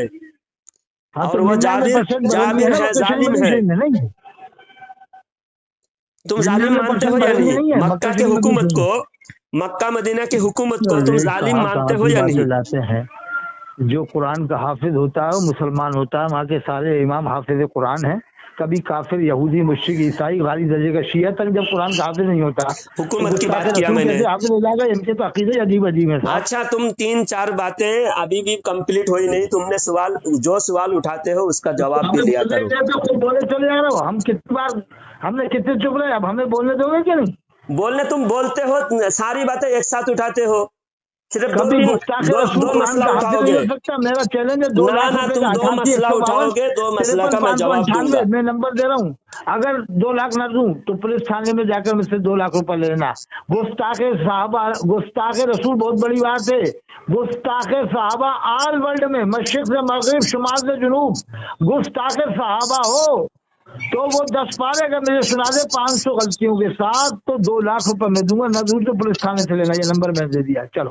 हाँ, और तो वो 99% बरेली है जाबिर ना है, मक्का शरीफ जालिम मदीना है। शरीफ में, नहीं तुम जालिम मानते 99% हो या बरेली नहीं? नहीं है मक्का मक्का के शरीफ मदीना हुकूमत शरीफ को, मक्का मदीना के हुकूमत को में। तुम अरे जालिम कहाँ मानते कहाँ हो की या बातें नहीं? लाते हैं। जो कुरान का हाफिज होता है वो मुसलमान होता है, वहाँ के सारे इमाम हाफिज कुरान है। कभी काफिर, यहूदी, मुश्रिक, ईसाई, गाली दर्जे का शिया तक जब कुरान का हाफिज नहीं होता तो हुकूमत की गुस्ताख बात किया रसूल मैंने। कैसे हाफिज हो जाएगा? इनके तो अकीदे अजीब अजीब है साहब। अच्छा, तुम 3-4 बातें अभी भी कंप्लीट हुई नहीं। तुमने जो सवाल उठाते हो उसका जवाब भी दिया करो। तो बोले चले जा रहे हो। हम कितनी बार, हमने कितने चुप रहे, अब हमें बोलने दोगे कि नहीं? तुम बोलते हो, सारी बातें एक साथ उठाते हो, सिर्फ कभी गुस्ताख रसूल दो कुरान मसला का हाफिज नहीं उठाओगे। हो सकता। मेरा चैलेंज है 2 ना लाख ना, रुपए तुम का 2 88 मसला 152 उठाओगे, 2 मसला का 53 मैं जवाब 598 दूंगा। मैं नंबर दे रहा हूँ। अगर 2 लाख न दूं तो पुलिस थाने में जाकर मुझसे 2 लाख रुपए लेना। गुस्ताखे साहबा, गुस्ताखे रसूल बहुत बड़ी बात है। गुस्ताखे साहबा आल वर्ल्ड में, मशरिक से मगरिब, शुमाल से जुनूब, गुस्ताखे साहबा हो तो वो 10 पारे अगर मुझे सुना दे 500 गलतियों के साथ तो 2 लाख रुपए मैं दूंगा, न दूं तो पुलिस थाने से लेना। ये नंबर मैंने दे दिया। चलो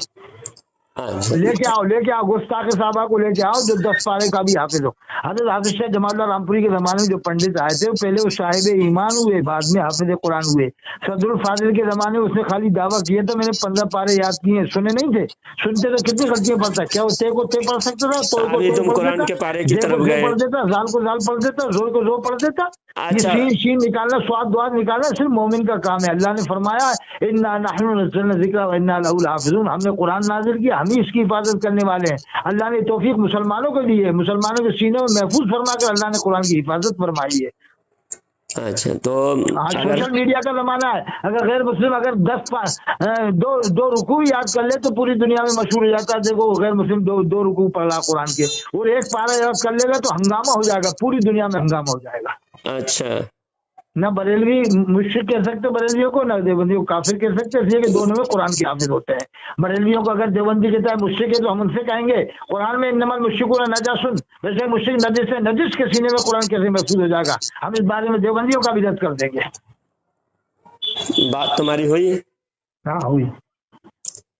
लेके आओ गुस्ताख साहबा को लेके आओ जो 10 पारे का भी हाफिज हो। हजरत हाफिज शाह जमालुल्लाह रामपुरी के जमाने में जो पंडित आए थे वो पहले वो साहिब ईमान हुए, बाद में हाफिज कुरान हुए। सदरुल फाजिल के जमाने में उसने खाली दावा किया था मैंने 15 पारे याद किए, सुने नहीं थे, सुनते तो कितनी गलतियां पढ़ता, क्या वो ते को ते पढ़ सकता था, तो अभी तुम कुरान के पारे की तरफ गए, पढ़ देता, जाल को जाल पढ़ देता, जोर को जोर पढ़ देता। अच्छा ये शीन निकालना, स्वाद द्वाद निकालना सिर्फ मोमिन का काम है। अल्लाह ने फरमाया इन्ना नहनु नज़्ज़लना ज़िक्रा व इन्ना लहु लहाफ़िज़ून, हमने कुरान नाजिल किया, हम ही इसकी हिफाजत करने वाले हैं। अल्लाह ने तौफीक मुसलमानों को दी है, मुसलमानों के सीने में महफूज फरमा कर अल्लाह ने कुरान की हिफाजत फरमाई है। अच्छा तो आज सोशल मीडिया का जमाना है, अगर गैर मुस्लिम अगर 10 रुकू याद कर ले तो पूरी दुनिया में मशहूर हो जाता है, देखो गैर मुस्लिम दो रुकू पढ़ा कुरान के, और एक पारा याद कर लेगा तो हंगामा हो जाएगा, पूरी दुनिया में हंगामा हो जाएगा। अच्छा न बरेलवी मुश्रिक कह सकते बरेलवियों को, न देवबंदियों को काफिर कह सकते, इसलिए कि दोनों में कुरान के हाफिज होते हैं। बरेलवियों को अगर देवबंदी कहता है मुश्रिक है तो हम उनसे कहेंगे कुरान में इन्नमल मुश्रिकून नजासुन, वैसे मुश्रिक नजिस है, नजिस के सीने में कुरान कैसे महफूज हो जाएगा, हम इस बारे में देवबंदियों का भी रद्द कर देंगे। बात तुम्हारी हुई? हाँ हुई।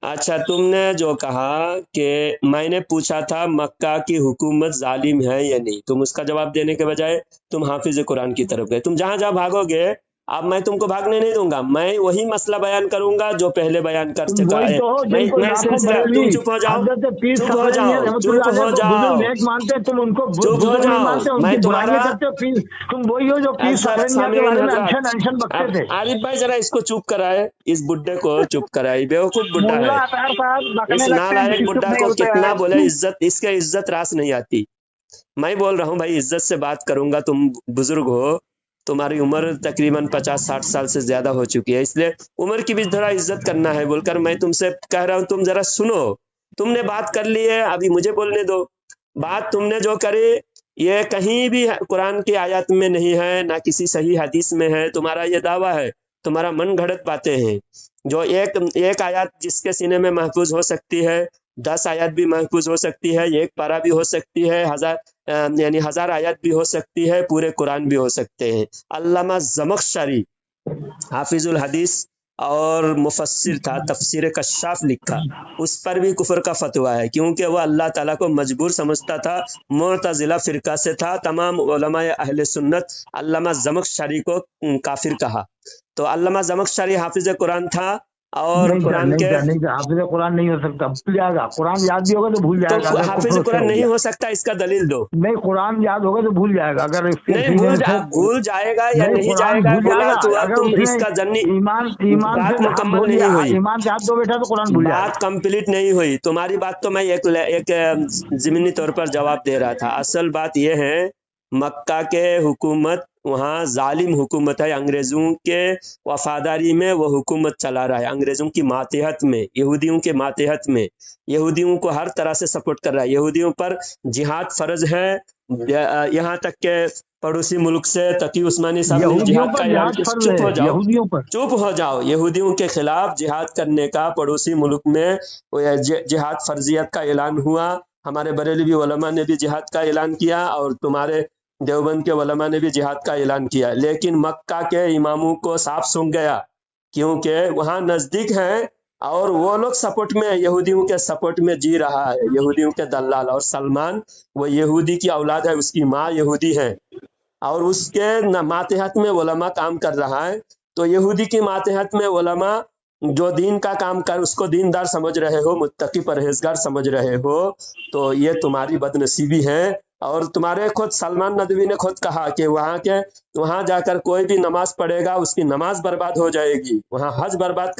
अच्छा तुमने जो कहा कि मैंने पूछा था मक्का की हुकूमत जालिम है या नहीं, तुम उसका जवाब देने के बजाय तुम हाफिज कुरान की तरफ गए। तुम जहां जहां भागोगे अब मैं तुमको भागने नहीं दूंगा, मैं वही मसला बयान करूंगा जो पहले बयान कर चुका है। मैं सिलसिला, तुम चुप हो जाओ, चुप हो जाओ, चुप हो जाओ, मानते तुम उनको, चुप हो जाओ। मैं तुम्हारा तुम वही हो जो आरिफ भाई जरा इसको चुप कराए, इस बुड्ढे को चुप कराए, बेवकूफ बुड्ढा है। इस नालायक बुड्ढा को कितना बोले इज्जत, इसके इज्जत रास नहीं आती। मैं बोल रहा हूँ भाई इज्जत से बात करूंगा, तुम बुजुर्ग हो, तुम्हारी उम्र तकरीबन 50-60 साल से ज्यादा हो चुकी है, इसलिए उम्र की भी थोड़ा इज्जत करना है बोलकर मैं तुमसे कह रहा हूँ, तुम जरा सुनो। तुमने बात कर ली है, अभी मुझे बोलने दो। बात तुमने जो करी ये कहीं भी कुरान की आयत में नहीं है, ना किसी सही हदीस में है। तुम्हारा ये दावा है, तुम्हारा मन घड़त बातें हैं। जो एक आयत जिसके सीने में महफूज हो सकती है, 10 आयत भी महफूज हो सकती है, एक पारा भी हो सकती है, 1000 आयत भी हो सकती है, पूरे कुरान भी हो सकते हैं। अल्लामा ज़मख़शरी हाफिजुल हदीस और मुफस्सिर था, तफसीर कश्शाफ लिखा, उस पर भी कुफर का फतवा है, क्योंकि वह अल्लाह ताला को मजबूर समझता था, मुअतज़िला फिरका से था। तमाम उलमाए अहले सुन्नत अल्लामा ज़मख़शरी को काफिर कहा। तो अल्लामा ज़मख़शरी हाफिज कुरान था और कुरान के हाफिज कुरान नहीं हो सकता, भूल जाएगा। कुरान याद भी होगा तो भूल जाएगा। तो हाफिज कुरान नहीं हो सकता, इसका दलील दो। नहीं, कुरान याद होगा तो भूल जाएगा। अगर नहीं भूल जाएगा या नहीं जाएगा बोला तो अब तुम इसका जन्नी बात मुकम्मल नहीं हुई, ईमान याद दो बेटा तो कुरान भूल जाएगा। बात कंप्लीट नहीं हुई। तुम्हारी बात तो मैं एक ज़मीनी तौर पर जवाब दे रहा था। असल बात यह है मक्का के हुकूमत वहाँ जालिम हुकूमत है, अंग्रेजों के वफादारी में वो हुकूमत चला रहा है, अंग्रेजों की मातहत में, यहूदियों के मातहत में, यहूदियों को हर तरह से सपोर्ट कर रहा है। यहूदियों पर जिहाद फर्ज है, यहाँ तक के पड़ोसी मुल्क से तकी उस्मानी साहब ने जिहाद का ऐलान किया। चुप हो जाओ, चुप हो जाओ। यहूदियों के खिलाफ जिहाद करने का पड़ोसी मुल्क में जिहाद फर्जियत का ऐलान हुआ। हमारे बरेलवी उलमा ने भी जिहाद का ऐलान किया और तुम्हारे देवबंद के उलमा ने भी जिहाद का ऐलान किया, लेकिन मक्का के इमामों को साफ सूंघ गया, क्योंकि वहाँ नजदीक है और वो लोग सपोर्ट में, यहूदियों के सपोर्ट में जी रहा है, यहूदियों के दलाल। और सलमान वो यहूदी की औलाद है, उसकी माँ यहूदी है और उसके मातहत में उलमा काम कर रहा है। तो यहूदी की मातहत में उलमा जो दीन का काम कर, उसको दीनदार समझ रहे हो, मुत्तकी परहेजगार समझ रहे हो, तो ये तुम्हारी बदनसीबी है। और तुम्हारे खुद सलमान नदवी ने खुद कहा कि वहां जाकर कोई भी नमाज पढ़ेगा उसकी नमाज बर्बाद हो जाएगी। वहां हज बर्बाद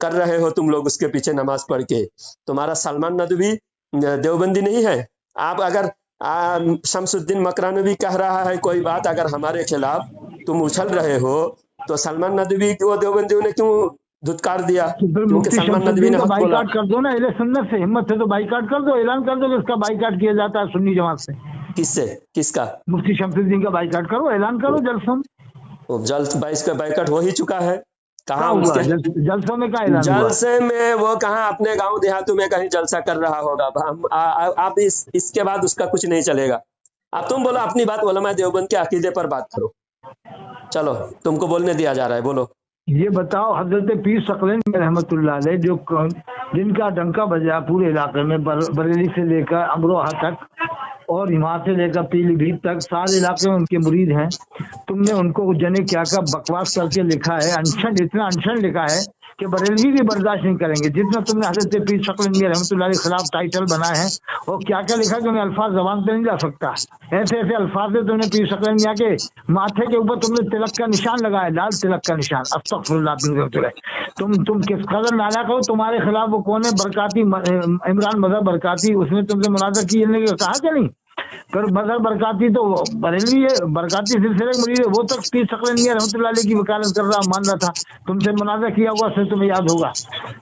कर रहे हो तुम लोग उसके पीछे नमाज पढ़ के। तुम्हारा सलमान नदवी देवबंदी नहीं है। आप अगर शमसुद्दीन मकरानवी कह रहा है कोई बात अगर हमारे खिलाफ, तुम उछल रहे हो, तो सलमान नदवी को देवबंदियों ने क्यों धुतकार दिया? क्योंकि सलमान नदवी ने बाइकाट कर दो ना, सुन्नत से हिम्मत से तो बाइकाट कर दो, ऐलान कर दो कि इसका बाइकाट किया जाता है सुन्नी जमात से। किससे? किसका? मुफ्ती शमसुद्दीन का बाइकाट करो, ऐलान करो जलसों में। जल्द का बाइकाट हो ही चुका है। कहाँ उसके जलसों में का ऐलान? जलसे में वो कहाँ अपने गांव देहातों में कहीं जलसा कर रहा होगा। आप इसके बाद उसका कुछ नहीं चलेगा। अब तुम बोलो अपनी बात, उलमा देवबंद के अकीदे पर बात करो। चलो तुमको बोलने दिया जा रहा है, बोलो। ये बताओ हजरत पीर सकलैन रहमतुल्लाह अलैह जो जिनका डंका बजा पूरे इलाके में, बरेली से लेकर अमरोहा तक और वहाँ से लेकर पीलीभीत तक सारे इलाके में उनके मुरीद हैं। तुमने उनको जने क्या क्या बकवास करके लिखा है, अनशन, इतना अनशन लिखा है कि बरेलवी भी बर्दाश्त नहीं करेंगे। जितना तुमने हजरत पीर सकलैन रहमतुल्लाह अलैह के खिलाफ टाइटल बनाए हैं और क्या क्या लिखा कि मैं अल्फाज जबान पे नहीं जा सकता, ऐसे ऐसे अल्फाज से तुमने पीर सकलैन मियां के माथे के ऊपर तुमने तिलक का निशान लगाया, लाल तिलक का निशान। अस्तगफिरुल्लाह। तुम किस कदर नालायक हो। तुम्हारे खिलाफ वो कौन है, बरकाती इमरान मजहर बरकाती, उसने तुमसे मुनाजर की कहा क्या नहीं? पर मजहर बरकाती तो बरेलवी है, बरकाती सिलसिले मुरीद है, वो तक पीर सकलैन मियां रहमतुल्लाह अलैह की वकालत कर रहा, मान रहा था। तुमसे मुनाजर किया हुआ से तुम्हें याद होगा।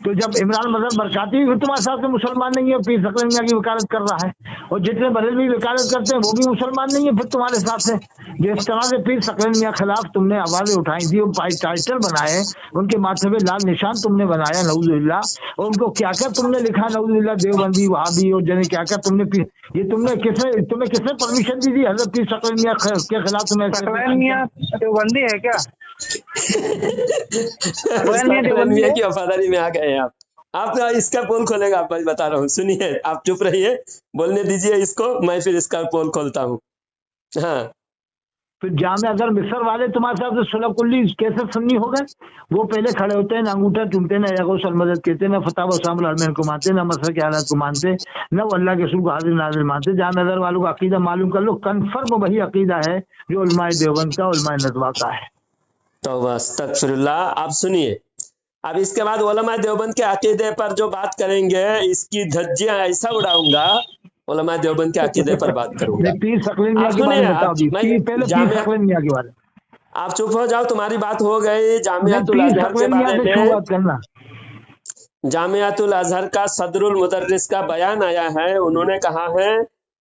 तो जब इमरान मजहर बरकाती भी तुम्हारे साथ में मुसलमान नहीं है, पीर सकलैन मियां की वकालत कर रहा है, और जितने बरेलवी वकालत करते हैं वो भी मुसलमान नहीं है फिर तुम्हारे साथ है। जिस तरह से पीर सकलैन मियां खिलाफ तुमने आवाजें उठाई थी, टाइटल बनाए, उनके माथे पे लाल निशान तुमने बनाया नऊजुबिल्लाह, और उनको क्या क्या तुमने लिखा नऊजुबिल्लाह, देवबंदी वहाबी और जने क्या क्या तुमने ये तुम्हें किसने परमिशन दी थी हजरत पीर सकलैन मियां के खिलाफ? तुम्हें सकलैन मियां देवबंदी है क्या? सकलैन मियां की वफादारी में आ गए आप इसका पोल खोलेगा, आप बता रहा हूँ, सुनिए, आप चुप रहिए, बोलने दीजिए इसको, मैं फिर इसका पोल खोलता हूँ। हाँ, फिर जामिया अगर मिस्र वाले तुम्हारे साथ सुलह कुल्ली कैसे सुन्नी हो गए? वो पहले खड़े होते हैं, ना अंगूठा चूमते, ना यगोसल मदद कहते, ना फतावा शामिल अलमैन को मानते, ना मसर के हालात को मानते, न वो अल्लाह के रसूल को हाजिर नाजिर मानते। जामिया अदर वालों का अकीदा मालूम कर लो, कन्फर्म वही अकीदा है जो उलमाए देवबंद का, उलमाए नज़वा का है। तौबा अस्तगफिरुल्लाह। आप सुनिए, अब इसके बाद उलमाए देवबंद के अकीदे पर जो बात करेंगे, इसकी धज्जियां ऐसा उड़ाऊंगा, उलमाए देवबंद के अकीदे पर बात करूंगा। पीर सकलैन मियां के बारे में बताओ जी, पहले पीर सकलैन मियां के बारे में। आप चुप हो जाओ, तुम्हारी बात हो गई। जामियातुल अजहर के बारे में, जामियातुल अजहर का सदरुल मुदर्रिस का बयान आया है। उन्होंने कहा है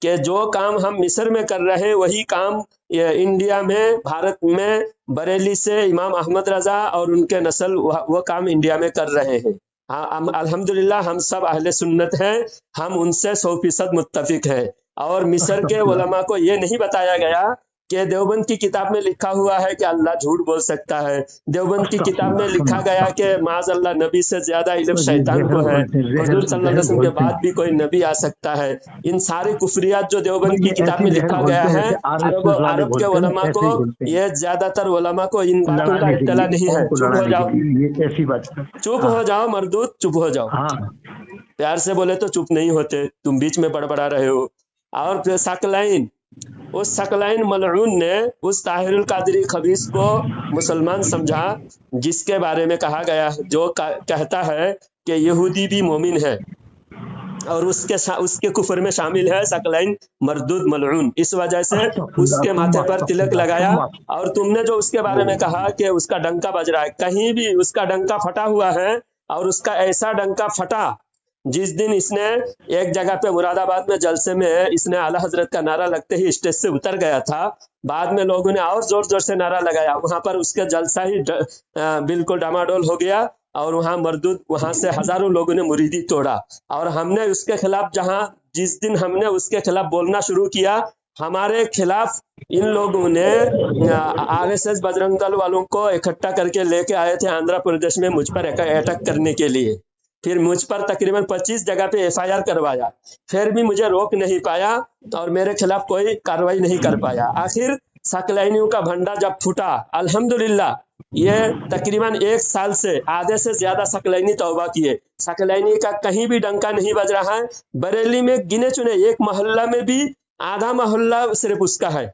कि जो काम हम मिस्र में कर रहे हैं वही काम इंडिया में, भारत में बरेली से इमाम अहमद रजा और उनके नस्ल वो काम इंडिया में कर रहे हैं। हाँ, अल्हम्दुलिल्लाह हम सब अहले सुन्नत हैं, हम उनसे 100% मुत्तफिक हैं। और मिस्र के उलमा को ये नहीं बताया गया कि देवबंद की किताब में लिखा हुआ है कि अल्लाह झूठ बोल सकता है, देवबंद की किताब में लिखा गया कि माज़ अल्लाह नबी से ज्यादा इल्म शैतान को है, हुजूर सल्लल्लाहु अलैहि वसल्लम के बाद भी कोई नबी आ सकता है। इन सारी कुफरियात जो देवबंद की किताब में लिखा गया है, अरब के उलमा को, ये ज्यादातर उलमा को इन बातों का इत्तला नहीं है। चुप हो जाओ, चुप हो जाओ मरदूत, चुप हो जाओ। प्यार से बोले तो चुप नहीं होते, तुम बीच में बड़बड़ा रहे हो। और सकलैन, उस सकलैन मलऊन ने उस ताहिरुल कादरी खबीस को मुसलमान समझा, जिसके बारे में कहा गया, जो कहता है कि यहूदी भी मोमिन है और उसके कुफर में शामिल है सकलैन मरदूद मलऊन। इस वजह से उसके माथे पर तिलक लगाया। और तुमने जो उसके बारे में कहा कि उसका डंका बज रहा है, कहीं भी उसका डंका फटा हुआ है, और उसका ऐसा डंका फटा जिस दिन इसने एक जगह पे मुरादाबाद में जलसे में इसने आला हजरत का नारा लगते ही स्टेज से उतर गया था। बाद में लोगों ने और जोर जोर से नारा लगाया, वहां पर उसका जलसा ही बिल्कुल डामाडोल हो गया, और वहां मरदूद, वहां से हजारों लोगों ने मुरीदी तोड़ा। और हमने उसके खिलाफ, जिस दिन हमने उसके खिलाफ बोलना शुरू किया, हमारे खिलाफ इन लोगों ने आरएसएस बजरंग दल वालों को इकट्ठा करके लेके आए थे आंध्र प्रदेश में मुझ पर अटैक करने के लिए। फिर मुझ पर तकरीबन 25 जगह पे एफआईआर करवाया, फिर भी मुझे रोक नहीं पाया और मेरे खिलाफ कोई कार्रवाई नहीं कर पाया। आखिर सकलैनियों का भंडा जब फूटा, अल्हम्दुलिल्लाह, ये तकरीबन 1 साल से आधे से ज्यादा सकलैनी तौबा किए। सकलैनी का कहीं भी डंका नहीं बज रहा है। बरेली में गिने चुने एक मोहल्ला में भी आधा मोहल्ला सिर्फ उसका है,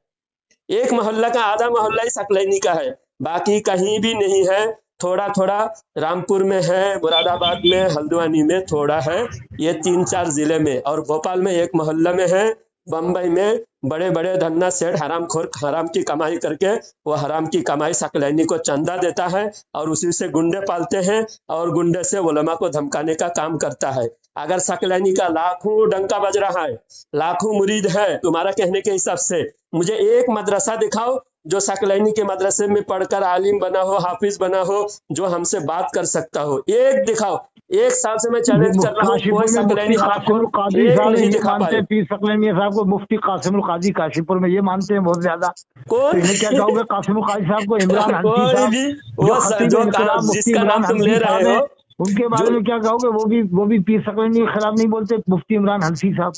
एक मोहल्ला का आधा मोहल्ला ही सकलैनी का है, बाकी कहीं भी नहीं है। थोड़ा थोड़ा रामपुर में है, मुरादाबाद में, हल्द्वानी में थोड़ा है, ये 3-4 जिले में, और भोपाल में एक मोहल्ला में है। बम्बई में बड़े बड़े धन्ना सेठ हरामखोर हराम की कमाई करके, वो हराम की कमाई सकलैनी को चंदा देता है और उसी से गुंडे पालते हैं, और गुंडे से उलमा को धमकाने का काम करता है। अगर सकलैनी का लाखों डंका बज रहा है, लाखों मुरीद है तुम्हारा कहने के हिसाब से, मुझे एक मदरसा दिखाओ जो सकलैनी के मदरसे में पढ़कर आलिम बना हो, हाफिज बना हो, जो हमसे बात कर सकता हो। एक दिखाओ, एक साल से मैं चैलेंज कर रहा हूँ, कोई काशीपुर में सकलैनी मुफ्ती हरामखोर कासिमुल कादी एक साहब नहीं ये दिखा मानते पाए। हैं, पीर सकलैन मियां साहब को मुफ्ती कासिमुल कादी काशीपुर में ये मानते हैं बहुत ज्यादा। तो कौन? इन्हें क्या कहोगे कासिमुल कादी साहब को? इमरान हनफी कोई साहब भी जो वो खतीब जो इनकलाब मुफ्ती जिसका इमरान नाम तुम हनफी ले रहे साहब हो, हैं, उनके बारे जो में क्या कहोगे? वो भी पीर सकलैनी के खिलाफ नहीं बोलते, मुफ्ती इमरान हनफी साहब।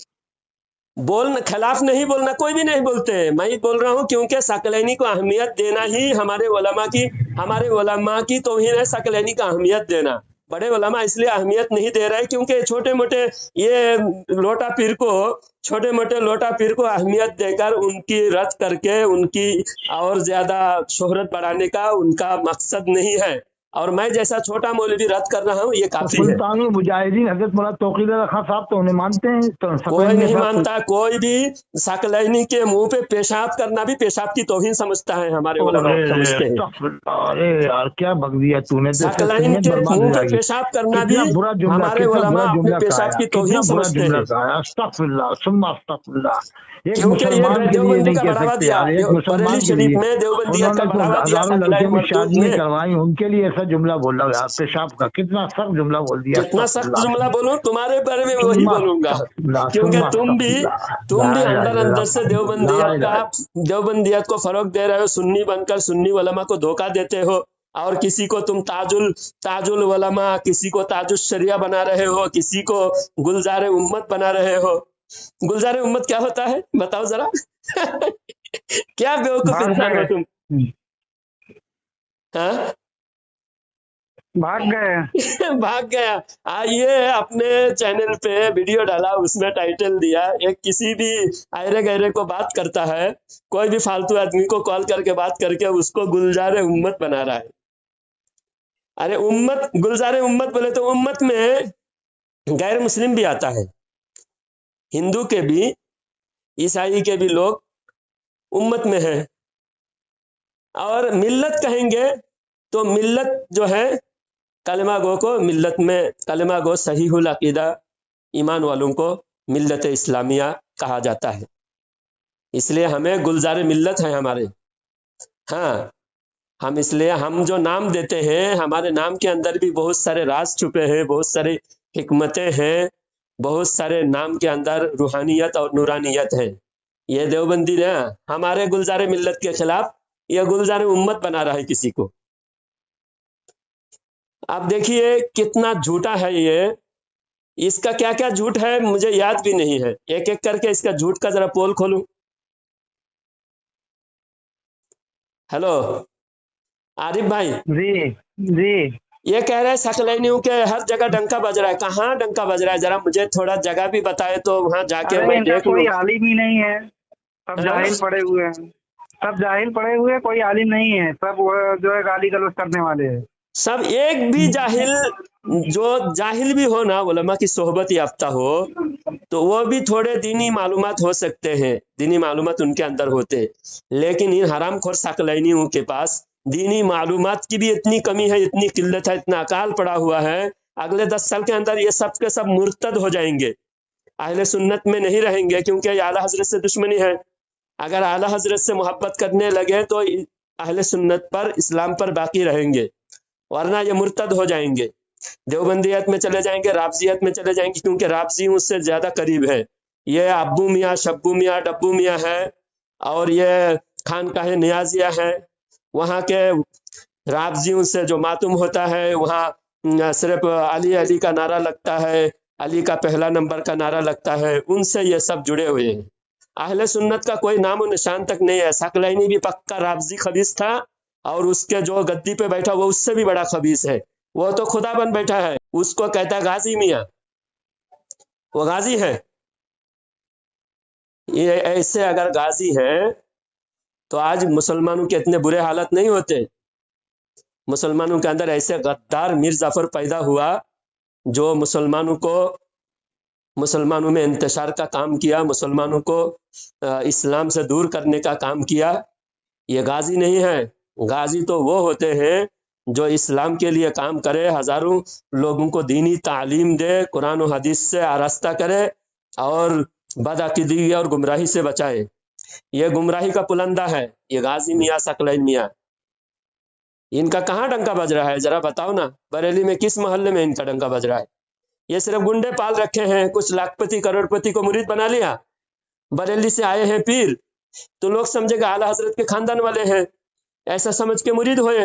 बोलना खिलाफ नहीं बोलना, कोई भी नहीं बोलते। मैं ही बोल रहा हूँ क्योंकि सकलैनी को अहमियत देना ही हमारे उलमा की तौहीन है। सकलैनी का अहमियत देना, बड़े उलमा इसलिए अहमियत नहीं दे रहे क्योंकि छोटे मोटे ये छोटे मोटे लोटा पीर को अहमियत देकर उनकी रद्द करके उनकी और ज्यादा शोहरत बढ़ाने का उनका मकसद नहीं है। और मैं जैसा छोटा मौलवी रद्द कर रहा हूँ, ये काफी है। सुल्तानुल मुजाहिदीन हजरत मौलाना तौकीर रखा साहब तो उन्हें मानते हैं, तो कोई सकलैनी नहीं साहब मानता, कोई भी सकलैनी के मुंह पे पेशाब करना भी पेशाब की तौहीन समझता है, हमारे उलमा समझते हैं। अरे यार क्या बक दिया तूने, तो इससे सकलैन सुन्नियत के बर्बाद हो मुंह पे जाएगी। पेशाब करना भी कितना बुरा जुमला, हमारे कितना उलमा बुरा अपने जुमला कहा पेशाब यार, की कितना तौहीन बुरा समझते जुमला हैं। कहा। अस्तगफिरुल्लाह सुम्मा अस्तगफिरुल्लाह। एक क्योंकि ये मुसलमान के लिए देवबंदी नहीं का कह बढ़ावा सकते दिया, यार, एक बरेली मुसलमान के शरीफ लिए। में देवबंदियत का उन्होंने तो बढ़ावा दिया हजारों सकलैन लड़कियों की मरदूद शादियां में। करवाई, उनके लिए ऐसा जुमला बोल रहा यार, पेशाब का कितना सख्त जुमला बोल दिया। कितना सख्त जुमला बोलूं, तुम्हारे बारे में वही सुम्मा बोलूंगा अस्तगफिरुल्लाह, क्योंकि सुम्मा अस्तगफिरुल्लाह। ला तुम भी इलाहा अंदर अंदर से इल्लल्लाह। देवबंदियत को फरोग दे रहे हो। सुन्नी बनकर सुन्नी उलमा को धोखा देते हो, और किसी को तुम ताजुल उलमा, किसी को ताजुल शरिया बना रहे हो, किसी को गुलजार उम्मत बना रहे हो। गुलजार उम्मत क्या होता है बताओ जरा? क्या बेवकूफ भाग इंसान हो गए तुम, हाँ? भाग गए। भाग गया। ये अपने चैनल पे वीडियो डाला, उसमें टाइटल दिया, एक किसी भी आयरे गहरे को बात करता है, कोई भी फालतू आदमी को कॉल करके बात करके उसको गुलजार उम्मत बना रहा है। अरे उम्मत, गुलजार उम्मत बोले तो उम्मत में गैर मुस्लिम भी आता है, हिंदू के भी, ईसाई के भी लोग उम्मत में है। और मिल्लत कहेंगे तो मिल्लत जो है कलमा गो को मिल्लत में, कलमा गो सहीहुल अकीदा ईमान वालों को मिल्लत इस्लामिया कहा जाता है। इसलिए हमें गुलजार मिल्लत है हमारे। हाँ, हम इसलिए हम जो नाम देते हैं, हमारे नाम के अंदर भी बहुत सारे राज छुपे हैं, बहुत सारी हिकमतें हैं, बहुत सारे नाम के अंदर रूहानियत और नूरानियत है। ये देवबंदी ने हमारे गुलजार मिल्लत के खिलाफ यह गुलजार उम्मत बना रहा है किसी को। आप देखिए कितना झूठा है ये, इसका क्या क्या झूठ है मुझे याद भी नहीं है, एक एक करके इसका झूठ का जरा पोल खोलूं। हेलो आरिफ भाई जी जी। ये कह रहे हैं सकलैनियों के हर जगह डंका बज रहा है, कहाँ डंका बज रहा है? जरा मुझे थोड़ा जगह भी बताए तो वहां जाके अरे मैं इनका देख लूं। कोई आलिम ही नहीं है, सब जाहिल पड़े हुए हैं, सब जाहिल पड़े हुए हैं, कोई आलिम नहीं है, सब वो जो है गाली गलौज करने वाले हैं। सब एक भी जाहिल, जो जाहिल भी हो ना, उलमा की सोहबत याफ्ता हो, तो वो भी थोड़े दीनी मालूमात हो सकते हैं, दीनी मालूमात उनके अंदर होते। लेकिन इन हरामखोर सकलैनियों के पास दीनी मालूमात की भी इतनी कमी है, इतनी किल्लत है, इतना अकाल पड़ा हुआ है। अगले 10 साल के अंदर ये सब के सब मुर्तद हो जाएंगे, अहले सुन्नत में नहीं रहेंगे, क्योंकि ये आला हजरत से दुश्मनी है। अगर आला हजरत से मोहब्बत करने लगे तो अहले सुन्नत पर, इस्लाम पर बाकी रहेंगे, वरना ये मुर्तद हो जाएंगे, देवबंदियत में चले जाएंगे, राबजियत में चले जाएंगे, क्योंकि राबजी उससे ज्यादा करीब है। ये अब्बू मियाँ, शब्बू मियाँ, डब्बू मियाँ है, और ये खानकाह नियाजिया है। वहाँ के राबजियों से जो मातूम होता है, वहाँ सिर्फ अली अली का नारा लगता है, अली का पहला नंबर का नारा लगता है, उनसे ये सब जुड़े हुए हैं। अहले सुन्नत का कोई नाम और निशान तक नहीं है। सकलैनी भी पक्का राबजी खबीस था, और उसके जो गद्दी पे बैठा वो उससे भी बड़ा खबीस है, वो तो खुदा बन बैठा है, उसको कहता है गाजी मियाँ, वो गाजी है। ये ऐसे अगर गाजी है तो आज मुसलमानों के इतने बुरे हालत नहीं होते। मुसलमानों के अंदर ऐसे गद्दार मीर जाफर पैदा हुआ जो मुसलमानों में इंतशार का काम किया, मुसलमानों को इस्लाम से दूर करने का काम किया। ये गाजी नहीं है। गाजी तो वो होते हैं जो इस्लाम के लिए काम करे, हजारों लोगों को दीनी तालीम दे, कुरान और हदीस से आरास्ता करे, और बदअकीदगी और गुमराही से बचाए। ये गुमराही का पुलंदा है ये गाजी मियाँ, सकलैन मियाँ। ان کا کہاں ڈنکا بج رہا ہے ذرا بتاؤ نا، بریلی میں کس محلے میں ان کا ڈنکا بج رہا ہے؟ یہ صرف گنڈے پال رکھے ہیں، کچھ لاکھ پتی کروڑ پتی کو مرید بنا لیا، بریلی سے آئے ہیں پیر تو لوگ سمجھے گا اعلیٰ حضرت کے خاندان والے ہیں، ایسا سمجھ کے مرید ہوئے،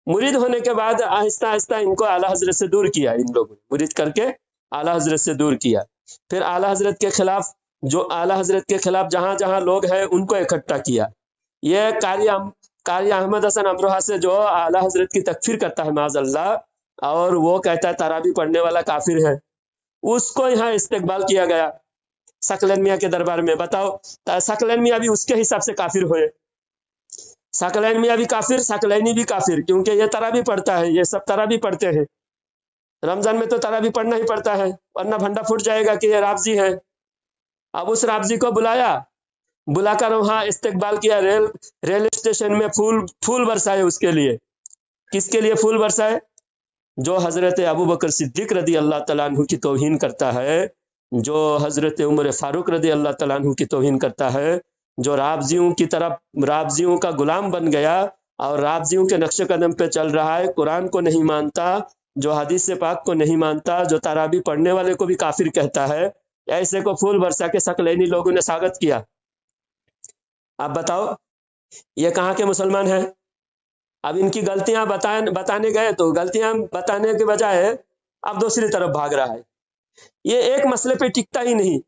مرید ہونے کے بعد آہستہ آہستہ ان کو اعلیٰ حضرت سے دور کیا، ان لوگوں نے مرید کر کے اعلیٰ حضرت سے دور کیا، پھر اعلیٰ حضرت کے خلاف جو اعلیٰ حضرت کے خلاف جہاں جہاں لوگ ہیں ان کو اکٹھا کیا۔ یہ قاری احمد حسن امروہہ سے جو اعلیٰ حضرت کی تکفیر کرتا ہے معاذ اللہ، اور وہ کہتا ہے تراویح پڑھنے والا کافر ہے، اس کو یہاں استقبال کیا گیا ثقلین میاں کے دربار میں۔ بتاؤ ثقلین میاں بھی اس کے حساب سے کافر ہوئے، ثقلین میاں بھی کافر، ثقلینی بھی کافر، کیونکہ یہ تراویح پڑھتا ہے، یہ سب تراویح پڑھتے ہیں، رمضان میں تو تراویح پڑھنا ہی پڑتا ہے ورنہ بھنڈا پھوٹ جائے گا کہ یہ رافضی ہے۔ اب اس رافضی کو بلا کر وہاں استقبال کیا، ریل اسٹیشن میں پھول برسائے اس کے لیے۔ کس کے لیے پھول برسائے؟ جو حضرت ابوبکر صدیق رضی اللہ تعالیٰ عنہ کی توہین کرتا ہے، جو حضرت عمر فاروق رضی اللہ تعالیٰ عنہ کی توہین کرتا ہے، جو رافضیوں کا غلام بن گیا اور رافضیوں کے نقش قدم پہ چل رہا ہے، قرآن کو نہیں مانتا، جو حدیث پاک کو نہیں مانتا، جو تراویح پڑھنے والے کو بھی کافر کہتا ہے، ایسے کو پھول برسا کے ثقلینی لوگوں نے سواگت کیا۔ اب بتاؤ یہ کہاں کے مسلمان ہیں؟ اب ان کی غلطیاں بتانے گئے تو غلطیاں بتانے کے بجائے اب دوسری طرف بھاگ رہا ہے، یہ ایک مسئلے پہ ٹکتا ہی نہیں۔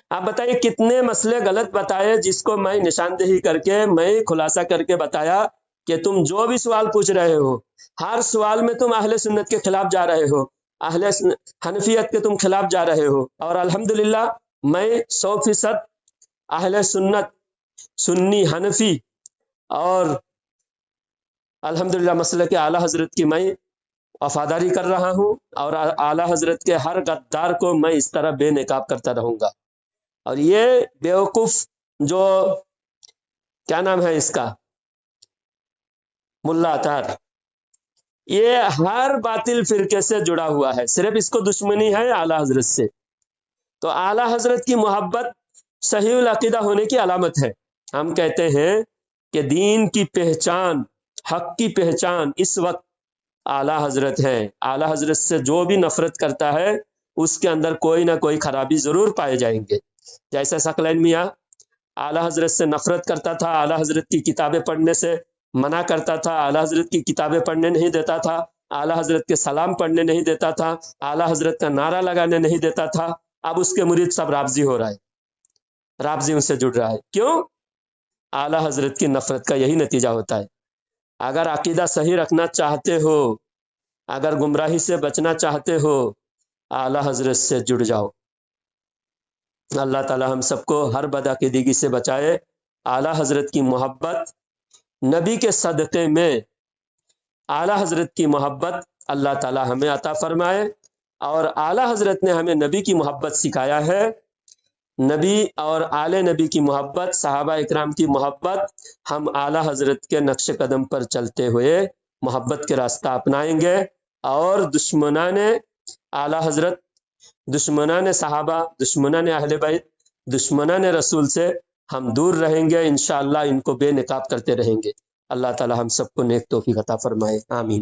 آپ بتائیے کتنے مسئلے غلط بتائے جس کو میں نشاندہی کر کے، میں خلاصہ کر کے بتایا کہ تم جو بھی سوال پوچھ رہے ہو، ہر سوال میں تم اہل سنت کے خلاف جا رہے ہو، اہل حنفیت کے تم خلاف جا رہے ہو، اور الحمدللہ میں 100% اہل سنت، سنی، حنفی اور الحمدللہ مسلک اعلیٰ حضرت کی میں وفاداری کر رہا ہوں، اور اعلیٰ حضرت کے ہر غدار کو میں اس طرح بے نقاب کرتا رہوں گا۔ اور یہ بیوقوف جو کیا نام ہے اس کا، ملا اطہر، یہ ہر باطل فرقے سے جڑا ہوا ہے، صرف اس کو دشمنی ہے اعلیٰ حضرت سے۔ تو اعلیٰ حضرت کی محبت صحیح العقیدہ ہونے کی علامت ہے۔ ہم کہتے ہیں کہ دین کی پہچان، حق کی پہچان اس وقت اعلیٰ حضرت ہے۔ اعلیٰ حضرت سے جو بھی نفرت کرتا ہے اس کے اندر کوئی نہ کوئی خرابی ضرور پائے جائیں گے۔ جیسے ثقلین میاں اعلیٰ حضرت سے نفرت کرتا تھا، اعلیٰ حضرت کی کتابیں پڑھنے سے منع کرتا تھا، اعلیٰ حضرت کی کتابیں پڑھنے نہیں دیتا تھا، اعلیٰ حضرت کے سلام پڑھنے نہیں دیتا تھا، اعلیٰ حضرت کا نعرہ لگانے نہیں دیتا تھا، اب اس کے مرید سب رافضی ہو رہا ہے، رافضیوں سے جڑ رہا ہے۔ کیوں؟ اعلیٰ حضرت کی نفرت کا یہی نتیجہ ہوتا ہے۔ اگر عقیدہ صحیح رکھنا چاہتے ہو، اگر گمراہی سے بچنا چاہتے ہو، اعلیٰ حضرت سے جڑ جاؤ۔ اللہ تعالی ہم سب کو ہر بدعقیدگی سے بچائے۔ اعلیٰ حضرت کی محبت، نبی کے صدقے میں اعلیٰ حضرت کی محبت اللہ تعالی ہمیں عطا فرمائے، اور اعلیٰ حضرت نے ہمیں نبی کی محبت سکھایا ہے۔ نبی اور آل نبی کی محبت، صحابہ اکرام کی محبت، ہم اعلیٰ حضرت کے نقش قدم پر چلتے ہوئے محبت کے راستہ اپنائیں گے، اور دشمنان اعلیٰ حضرت، دشمنان صحابہ، دشمنان اہل بیت، دشمنان رسول سے ہم دور رہیں گے، انشاءاللہ ان کو بے نقاب کرتے رہیں گے۔ اللہ تعالی ہم سب کو نیک توفیق عطا فرمائے، آمین۔